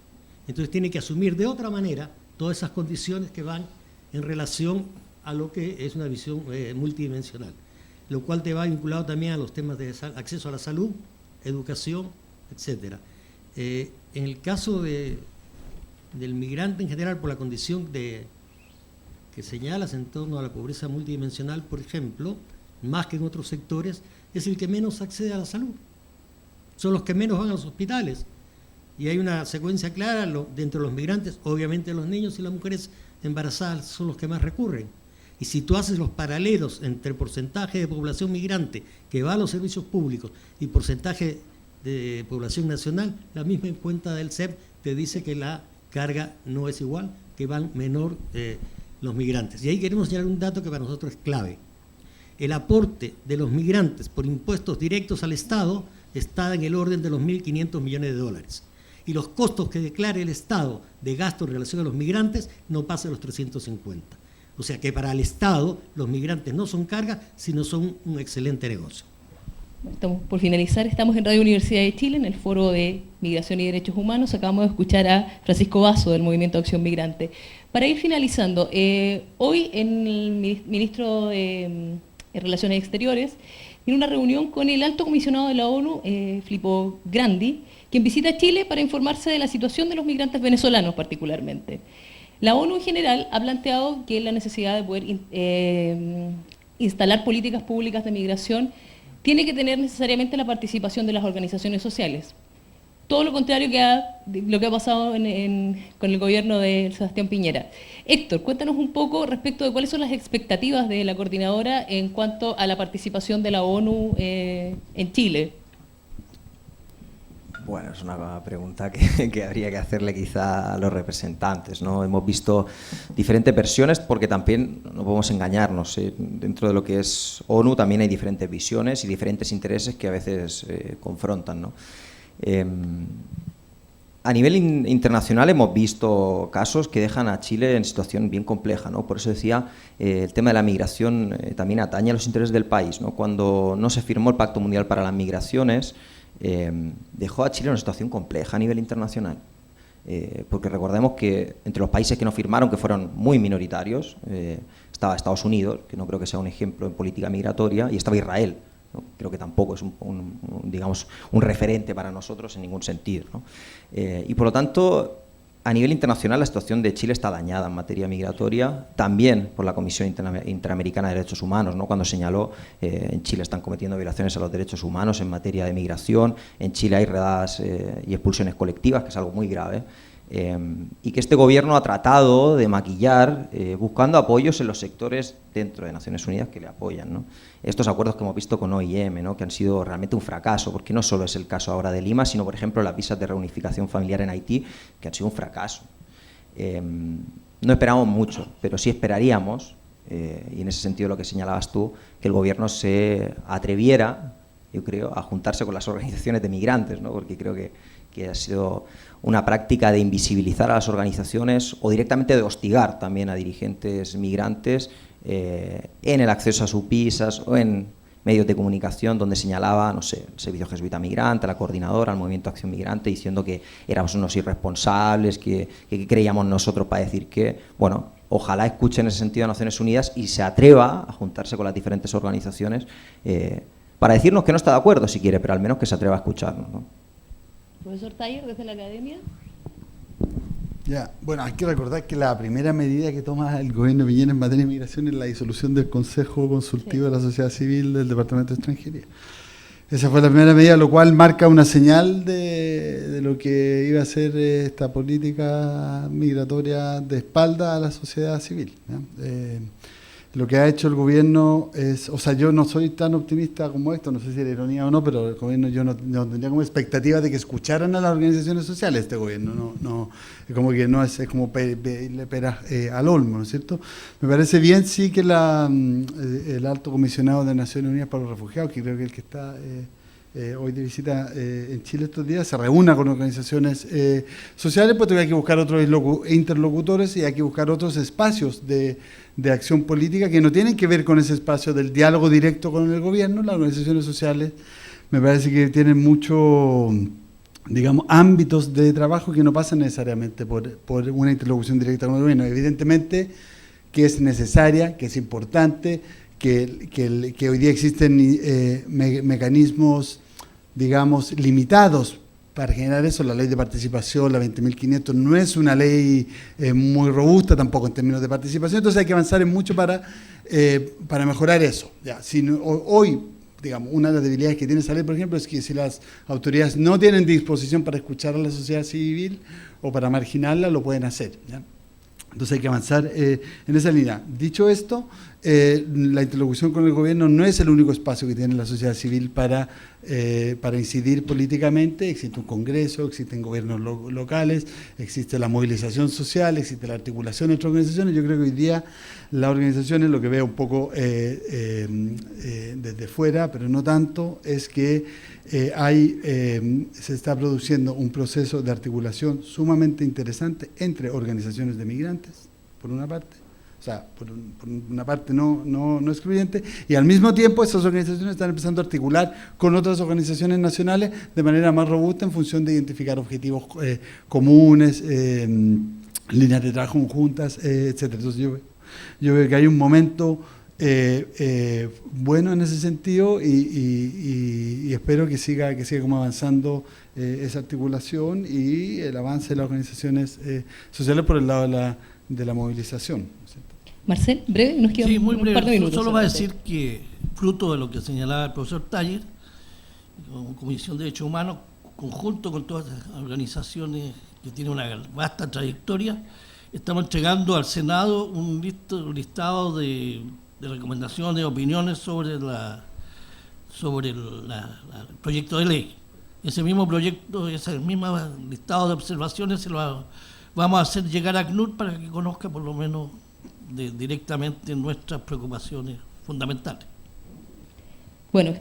Entonces tiene que asumir de otra manera todas esas condiciones que van en relación a lo que es una visión multidimensional, lo cual te va vinculado también a los temas de acceso a la salud, educación, etc. En el caso del migrante en general, por la condición que señalas en torno a la pobreza multidimensional, por ejemplo, más que en otros sectores, es el que menos accede a la salud. Son los que menos van a los hospitales. Y hay una secuencia clara dentro de los migrantes, obviamente los niños y las mujeres embarazadas son los que más recurren. Y si tú haces los paralelos entre porcentaje de población migrante que va a los servicios públicos y porcentaje de población nacional, la misma cuenta del CEP te dice que la carga no es igual, que van menor los migrantes. Y ahí queremos señalar un dato que para nosotros es clave. El aporte de los migrantes por impuestos directos al Estado está en el orden de los 1.500 millones de dólares. Y los costos que declare el Estado de gasto en relación a los migrantes no pasan los 350. O sea que para el Estado los migrantes no son carga, sino son un excelente negocio. Estamos por finalizar, estamos en Radio Universidad de Chile, en el Foro de Migración y Derechos Humanos. Acabamos de escuchar a Francisco Basso del Movimiento Acción Migrante. Para ir finalizando, hoy el ministro de Relaciones Exteriores tiene una reunión con el alto comisionado de la ONU, Filippo Grandi, quien visita Chile para informarse de la situación de los migrantes venezolanos particularmente. La ONU en general ha planteado que la necesidad de poder instalar políticas públicas de migración tiene que tener necesariamente la participación de las organizaciones sociales. Todo lo contrario que lo que ha pasado con el gobierno de Sebastián Piñera. Héctor, cuéntanos un poco respecto de cuáles son las expectativas de la coordinadora en cuanto a la participación de la ONU en Chile. Bueno, es una pregunta que habría que hacerle quizá a los representantes, ¿no? Hemos visto diferentes versiones porque también no podemos engañarnos. Dentro de lo que es ONU también hay diferentes visiones y diferentes intereses que a veces confrontan, ¿no? A nivel internacional hemos visto casos que dejan a Chile en situación bien compleja, ¿no? Por eso decía, el tema de la migración también atañe a los intereses del país, ¿no? Cuando no se firmó el Pacto Mundial para las Migraciones, dejó a Chile en una situación compleja a nivel internacional, porque recordemos que entre los países que no firmaron, que fueron muy minoritarios, estaba Estados Unidos, que no creo que sea un ejemplo en política migratoria, y estaba Israel, ¿no? Creo que tampoco es digamos, un referente para nosotros en ningún sentido, ¿no? Y por lo tanto, a nivel internacional la situación de Chile está dañada en materia migratoria, también por la Comisión Interamericana de Derechos Humanos, ¿no? Cuando señaló en Chile están cometiendo violaciones a los derechos humanos en materia de migración, en Chile hay redadas y expulsiones colectivas, que es algo muy grave, y que este gobierno ha tratado de maquillar buscando apoyos en los sectores dentro de Naciones Unidas que le apoyan, ¿no? Estos acuerdos que hemos visto con OIM, ¿no? Que han sido realmente un fracaso, porque no solo es el caso ahora de Lima, sino por ejemplo las visas de reunificación familiar en Haití, que han sido un fracaso. No esperamos mucho, pero sí esperaríamos, y en ese sentido lo que señalabas tú, que el gobierno se atreviera, yo creo, a juntarse con las organizaciones de migrantes, ¿no? Porque creo que ha sido una práctica de invisibilizar a las organizaciones o directamente de hostigar también a dirigentes migrantes en el acceso a sus visas o en medios de comunicación donde señalaba, no sé, el Servicio Jesuita Migrante, la coordinadora, el Movimiento Acción Migrante, diciendo que éramos unos irresponsables, que creíamos nosotros para decir que, bueno, ojalá escuche en ese sentido a Naciones Unidas y se atreva a juntarse con las diferentes organizaciones para decirnos que no está de acuerdo si quiere, pero al menos que se atreva a escucharnos, ¿no? Profesor Taller, desde la academia. Ya, bueno, hay que recordar que la primera medida que toma el gobierno de Piñera en materia de migración es la disolución del Consejo Consultivo de la Sociedad Civil del Departamento de Extranjería. Esa fue la primera medida, lo cual marca una señal de lo que iba a ser esta política migratoria de espalda a la sociedad civil, ¿ya? Lo que ha hecho el gobierno es, o sea, yo no soy tan optimista como esto, no sé si era ironía o no, pero el gobierno, yo no tendría como expectativa de que escucharan a las organizaciones sociales este gobierno, no como que no es como pedirle peras al olmo, ¿no es cierto? Me parece bien sí que el alto comisionado de Naciones Unidas para los Refugiados, que creo que es el que está hoy de visita en Chile estos días, se reúna con organizaciones sociales, pues hay que buscar otros interlocutores y hay que buscar otros espacios de acción política que no tienen que ver con ese espacio del diálogo directo con el gobierno. Las organizaciones sociales me parece que tienen mucho, digamos, ámbitos de trabajo que no pasan necesariamente por una interlocución directa con el gobierno. Evidentemente que es necesaria, que es importante, que hoy día existen mecanismos, digamos, limitados para generar eso. La ley de participación, la 20.500, no es una ley muy robusta tampoco en términos de participación, entonces hay que avanzar en mucho para mejorar eso. Ya, hoy, digamos, una de las debilidades que tiene esa ley, por ejemplo, es que si las autoridades no tienen disposición para escuchar a la sociedad civil o para marginarla, lo pueden hacer, ¿ya? Entonces hay que avanzar en esa línea. Dicho esto, la interlocución con el gobierno no es el único espacio que tiene la sociedad civil para incidir políticamente. Existe un congreso, existen gobiernos locales, existe la movilización social, existe la articulación entre organizaciones. Yo creo que hoy día las organizaciones, lo que veo un poco desde fuera, pero no tanto, es que se está produciendo un proceso de articulación sumamente interesante entre organizaciones de migrantes, por una parte, o sea, por una parte no excluyente, y al mismo tiempo estas organizaciones están empezando a articular con otras organizaciones nacionales de manera más robusta en función de identificar objetivos comunes, líneas de trabajo conjuntas, etcétera. Entonces yo veo que hay un momento bueno en ese sentido y espero que siga como avanzando esa articulación y el avance de las organizaciones sociales por el lado de la movilización, ¿no es cierto? Marcel, breve, nos quedan Sí, muy un breve. par de minutos. Solo va a decir que, fruto de lo que señalaba el profesor Taller, como Comisión de Derechos Humanos, conjunto con todas las organizaciones que tienen una vasta trayectoria, estamos entregando al Senado un listado de recomendaciones, opiniones sobre el proyecto de ley. Ese mismo proyecto, ese mismo listado de observaciones se lo vamos a hacer llegar a ACNUR para que conozca por lo menos directamente nuestras preocupaciones fundamentales. Bueno,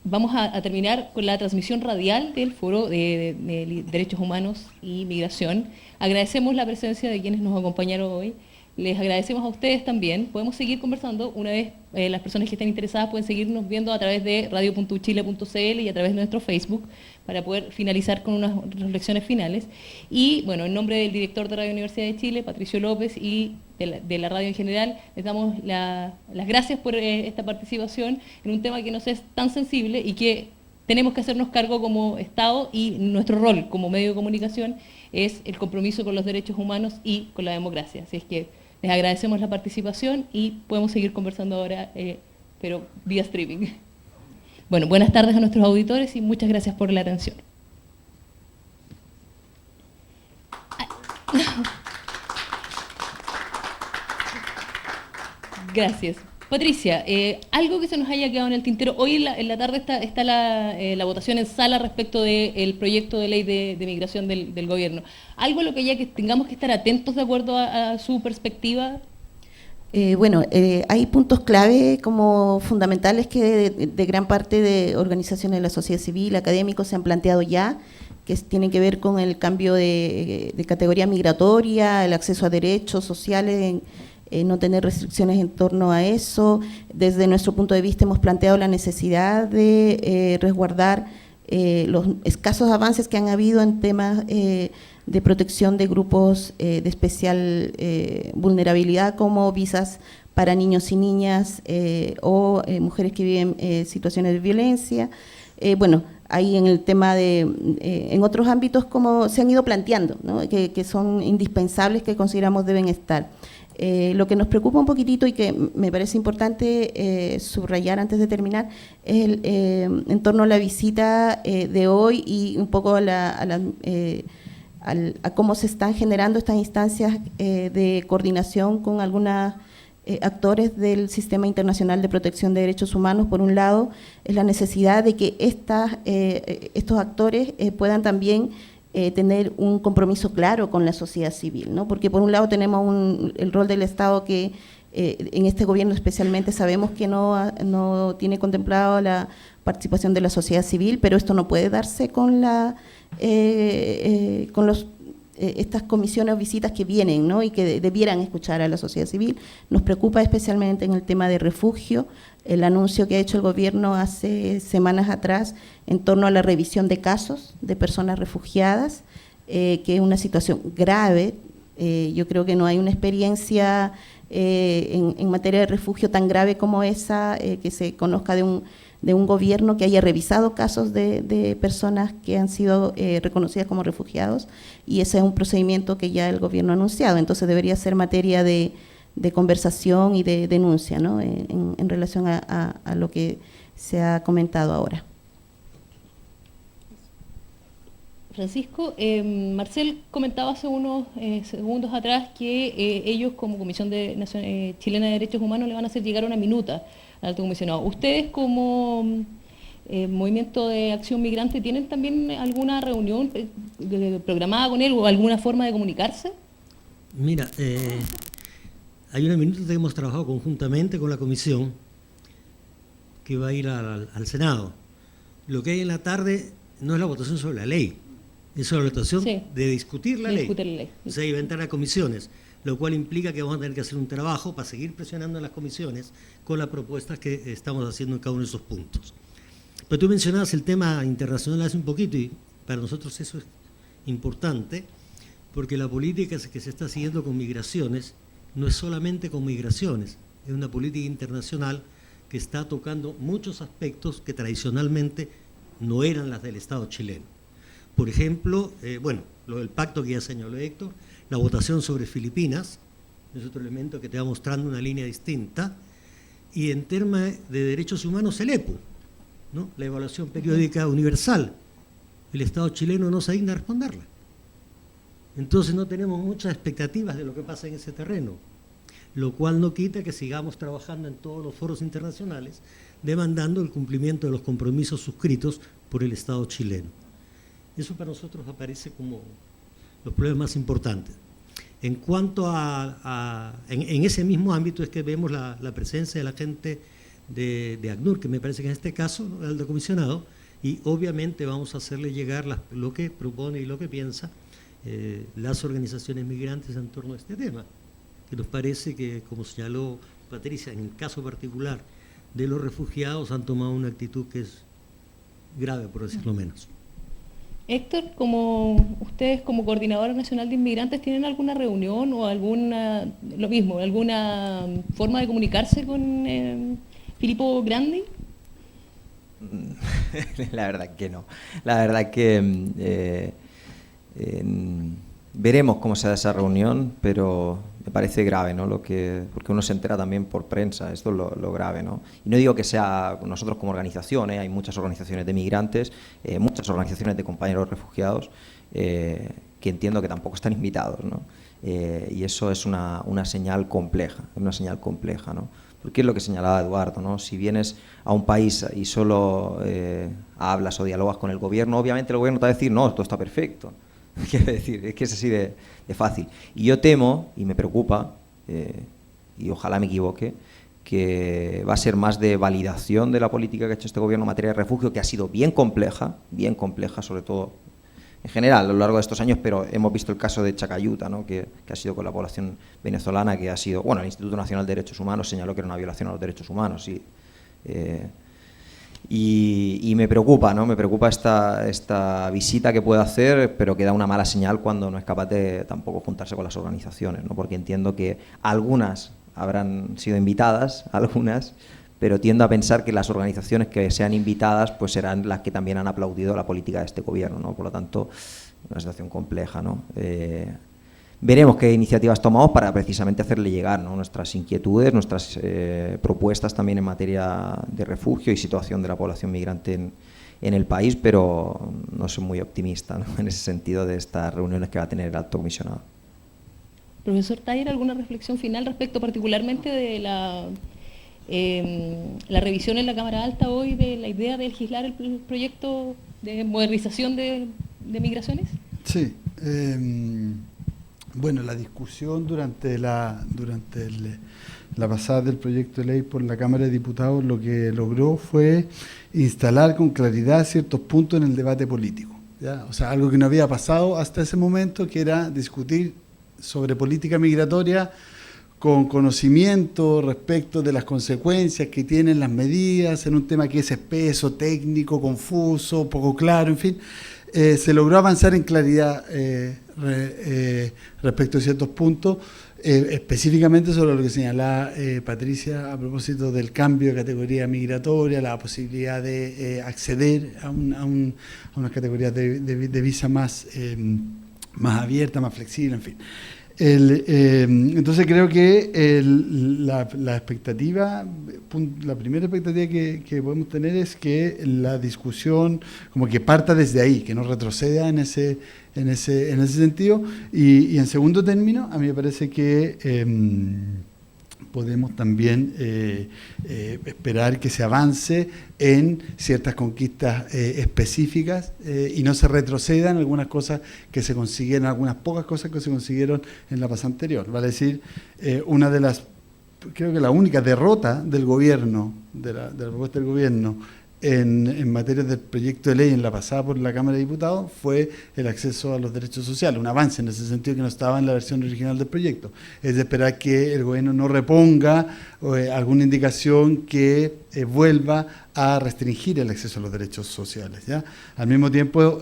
vamos a terminar con la transmisión radial del Foro de Derechos Humanos y Migración. Agradecemos la presencia de quienes nos acompañaron hoy. Les agradecemos a ustedes también. Podemos seguir conversando una vez las personas que estén interesadas pueden seguirnos viendo a través de radio.uchile.cl y a través de nuestro Facebook para poder finalizar con unas reflexiones finales. Y bueno, en nombre del director de Radio Universidad de Chile, Patricio López, y de la radio en general, les damos las gracias por esta participación en un tema que nos es tan sensible y que tenemos que hacernos cargo como Estado, y nuestro rol como medio de comunicación es el compromiso con los derechos humanos y con la democracia. Así es que les agradecemos la participación y podemos seguir conversando ahora, pero vía streaming. Bueno, buenas tardes a nuestros auditores y muchas gracias por la atención. Gracias. Patricia, algo que se nos haya quedado en el tintero. Hoy en la tarde está la votación en sala respecto del proyecto de ley de migración del gobierno. ¿Algo a lo que ya que tengamos que estar atentos de acuerdo a su perspectiva? Hay puntos clave como fundamentales que de gran parte de organizaciones de la sociedad civil, académicos, se han planteado ya, que tienen que ver con el cambio de categoría migratoria, el acceso a derechos sociales, no tener restricciones en torno a eso. Desde nuestro punto de vista hemos planteado la necesidad de resguardar los escasos avances que han habido en temas de protección de grupos de especial vulnerabilidad, como visas para niños y niñas o mujeres que viven situaciones de violencia. ahí en el tema de, en otros ámbitos como se han ido planteando, ¿no? que son indispensables, que consideramos deben estar. Lo que nos preocupa un poquitito y que me parece importante subrayar antes de terminar es en torno a la visita de hoy y un poco a cómo se están generando estas instancias de coordinación con algunos actores del Sistema Internacional de Protección de Derechos Humanos. Por un lado, es la necesidad de que estos actores puedan también tener un compromiso claro con la sociedad civil, ¿no? Porque por un lado tenemos el rol del Estado que en este gobierno especialmente sabemos que no tiene contemplado la participación de la sociedad civil, pero esto no puede darse con estas comisiones o visitas que vienen, ¿no? Y que debieran escuchar a la sociedad civil. Nos preocupa especialmente en el tema de refugio, el anuncio que ha hecho el gobierno hace semanas atrás en torno a la revisión de casos de personas refugiadas, que es una situación grave. Yo creo que no hay una experiencia en materia de refugio tan grave como esa, que se conozca de un gobierno que haya revisado casos de personas que han sido reconocidas como refugiados, y ese es un procedimiento que ya el gobierno ha anunciado. Entonces debería ser materia de conversación y de denuncia, ¿no? en relación a lo que se ha comentado ahora. Francisco, Marcel comentaba hace unos segundos atrás que ellos como Comisión Chilena de Derechos Humanos le van a hacer llegar una minuta al alto comisionado. ¿Ustedes como Movimiento de Acción Migrante tienen también alguna reunión programada con él o alguna forma de comunicarse? Mira, hay una minuta que hemos trabajado conjuntamente con la comisión que va a ir al Senado. Lo que hay en la tarde no es la votación sobre la ley, es sobre la votación de discutir la ley. O sea, y va a entrar a comisiones, lo cual implica que vamos a tener que hacer un trabajo para seguir presionando en las comisiones con las propuestas que estamos haciendo en cada uno de esos puntos. Pero tú mencionabas el tema internacional hace un poquito, y para nosotros eso es importante, porque la política que se está siguiendo con migraciones no es solamente con migraciones, es una política internacional que está tocando muchos aspectos que tradicionalmente no eran las del Estado chileno. Por ejemplo, lo del pacto que ya señaló Héctor, la votación sobre Filipinas, es otro elemento que te va mostrando una línea distinta, y en temas de derechos humanos el EPU, ¿no? La evaluación periódica universal. El Estado chileno no se digna a responderla. Entonces no tenemos muchas expectativas de lo que pasa en ese terreno, lo cual no quita que sigamos trabajando en todos los foros internacionales demandando el cumplimiento de los compromisos suscritos por el Estado chileno. Eso para nosotros aparece como los problemas más importantes. En cuanto en ese mismo ámbito es que vemos la presencia de la gente de ACNUR, que me parece que en este caso el alto comisionado, y obviamente vamos a hacerle llegar lo que propone y lo que piensa las organizaciones migrantes en torno a este tema, que nos parece que, como señaló Patricia, en el caso particular de los refugiados han tomado una actitud que es grave, por decirlo menos. Héctor, ustedes como Coordinadora Nacional de Inmigrantes, ¿tienen alguna reunión o alguna forma de comunicarse con Filippo Grandi? La verdad que no. La verdad que veremos cómo se da esa reunión, pero me parece grave, ¿no? Porque uno se entera también por prensa, esto es lo grave, ¿no? Y no digo que sea nosotros como organización, hay muchas organizaciones de migrantes, muchas organizaciones de compañeros refugiados, que entiendo que tampoco están invitados, ¿no? Y eso es una señal compleja, ¿no? Porque es lo que señalaba Eduardo, ¿no? Si vienes a un país y solo hablas o dialogas con el gobierno, obviamente el gobierno te va a decir, no, esto está perfecto. Quiero decir, es que es así de fácil. Y yo temo, y me preocupa, y ojalá me equivoque, que va a ser más de validación de la política que ha hecho este gobierno en materia de refugio, que ha sido bien compleja, sobre todo en general a lo largo de estos años, pero hemos visto el caso de Chacayuta, ¿no? que ha sido con la población venezolana, que ha sido, bueno, el Instituto Nacional de Derechos Humanos señaló que era una violación a los derechos humanos, y me preocupa, ¿no? Me preocupa esta visita que puede hacer, pero que da una mala señal cuando no es capaz de tampoco juntarse con las organizaciones, ¿no? Porque entiendo que algunas habrán sido invitadas, algunas, pero tiendo a pensar que las organizaciones que sean invitadas pues serán las que también han aplaudido la política de este gobierno, ¿no? Por lo tanto, una situación compleja, ¿no? Veremos qué iniciativas tomamos para precisamente hacerle llegar, ¿no?, nuestras inquietudes, nuestras propuestas también en materia de refugio y situación de la población migrante en el país, pero no soy muy optimista, ¿no?, en ese sentido de estas reuniones que va a tener el alto comisionado. Profesor Taller, ¿alguna reflexión final respecto particularmente de la revisión en la Cámara Alta hoy de la idea de legislar el proyecto de modernización de migraciones? Sí. Bueno, la discusión durante la pasada del proyecto de ley por la Cámara de Diputados lo que logró fue instalar con claridad ciertos puntos en el debate político, ¿ya? O sea, algo que no había pasado hasta ese momento, que era discutir sobre política migratoria con conocimiento respecto de las consecuencias que tienen las medidas en un tema que es espeso, técnico, confuso, poco claro, en fin. Se logró avanzar en claridad respecto a ciertos puntos, específicamente sobre lo que señalaba Patricia a propósito del cambio de categoría migratoria, la posibilidad de acceder a unas categorías de visa más abierta, más flexible, en fin. Entonces creo que la expectativa, la primera expectativa que podemos tener es que la discusión como que parta desde ahí, que no retroceda en ese sentido, y en segundo término, a mí me parece que podemos también esperar que se avance en ciertas conquistas específicas y no se retrocedan algunas cosas que se consiguieron, algunas pocas cosas que se consiguieron en la pasada anterior. Vale decir, una de las, creo que la única derrota del gobierno, de la propuesta del gobierno en materia del proyecto de ley en la pasada por la Cámara de Diputados fue el acceso a los derechos sociales, un avance en ese sentido que no estaba en la versión original del proyecto. Es de esperar que el gobierno no reponga alguna indicación que vuelva a restringir el acceso a los derechos sociales, ¿ya? Al mismo tiempo,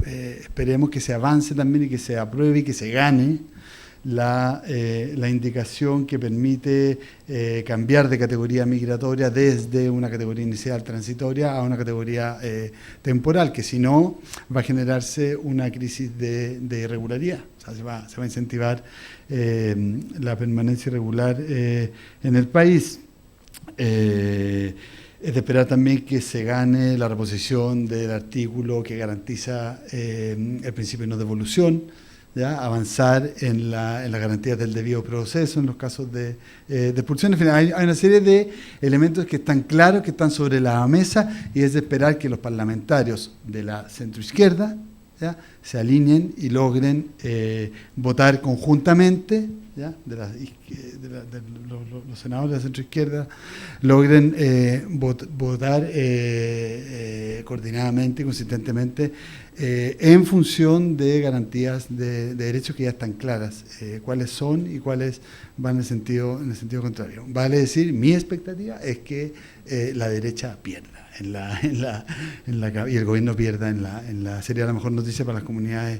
esperemos que se avance también y que se apruebe y que se gane la indicación que permite cambiar de categoría migratoria desde una categoría inicial transitoria a una categoría temporal, que si no va a generarse una crisis de irregularidad. O sea, se va a incentivar la permanencia irregular en el país. Es de esperar también que se gane la reposición del artículo que garantiza el principio de no devolución, ¿ya? Avanzar en las garantías del debido proceso en los casos de expulsión. En fin, hay una serie de elementos que están claros, que están sobre la mesa, y es de esperar que los parlamentarios de la centroizquierda, ¿ya?, se alineen y logren votar conjuntamente, ¿ya?, los senadores de la centroizquierda logren votar coordinadamente y consistentemente en función de garantías de derechos que ya están claras, cuáles son y cuáles van en el sentido contrario. Vale decir, mi expectativa es que la derecha pierda y el gobierno pierda sería la mejor noticia para las comunidades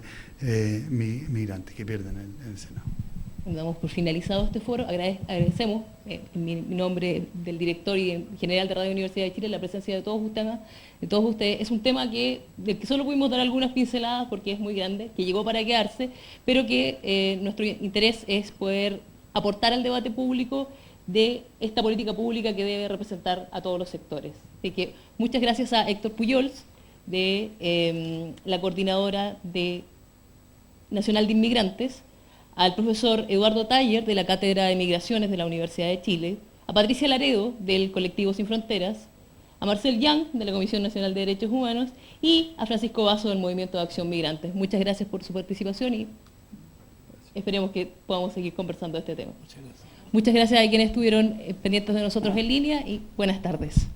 migrantes, que pierdan en el Senado. Damos por finalizado este foro. Agradecemos en mi nombre del director y en general de Radio Universidad de Chile la presencia de todos ustedes. Es un tema del que solo pudimos dar algunas pinceladas porque es muy grande, que llegó para quedarse, pero que nuestro interés es poder aportar al debate público de esta política pública que debe representar a todos los sectores. Así que muchas gracias a Héctor Pujols, de la Coordinadora Nacional de Inmigrantes, al profesor Eduardo Taller, de la Cátedra de Migraciones de la Universidad de Chile, a Patricia Laredo, del Colectivo Sin Fronteras, a Marcel Yang, de la Comisión Nacional de Derechos Humanos, y a Francisco Vaso, del Movimiento de Acción Migrantes. Muchas gracias por su participación y esperemos que podamos seguir conversando de este tema. Muchas gracias a quienes estuvieron pendientes de nosotros en línea y buenas tardes.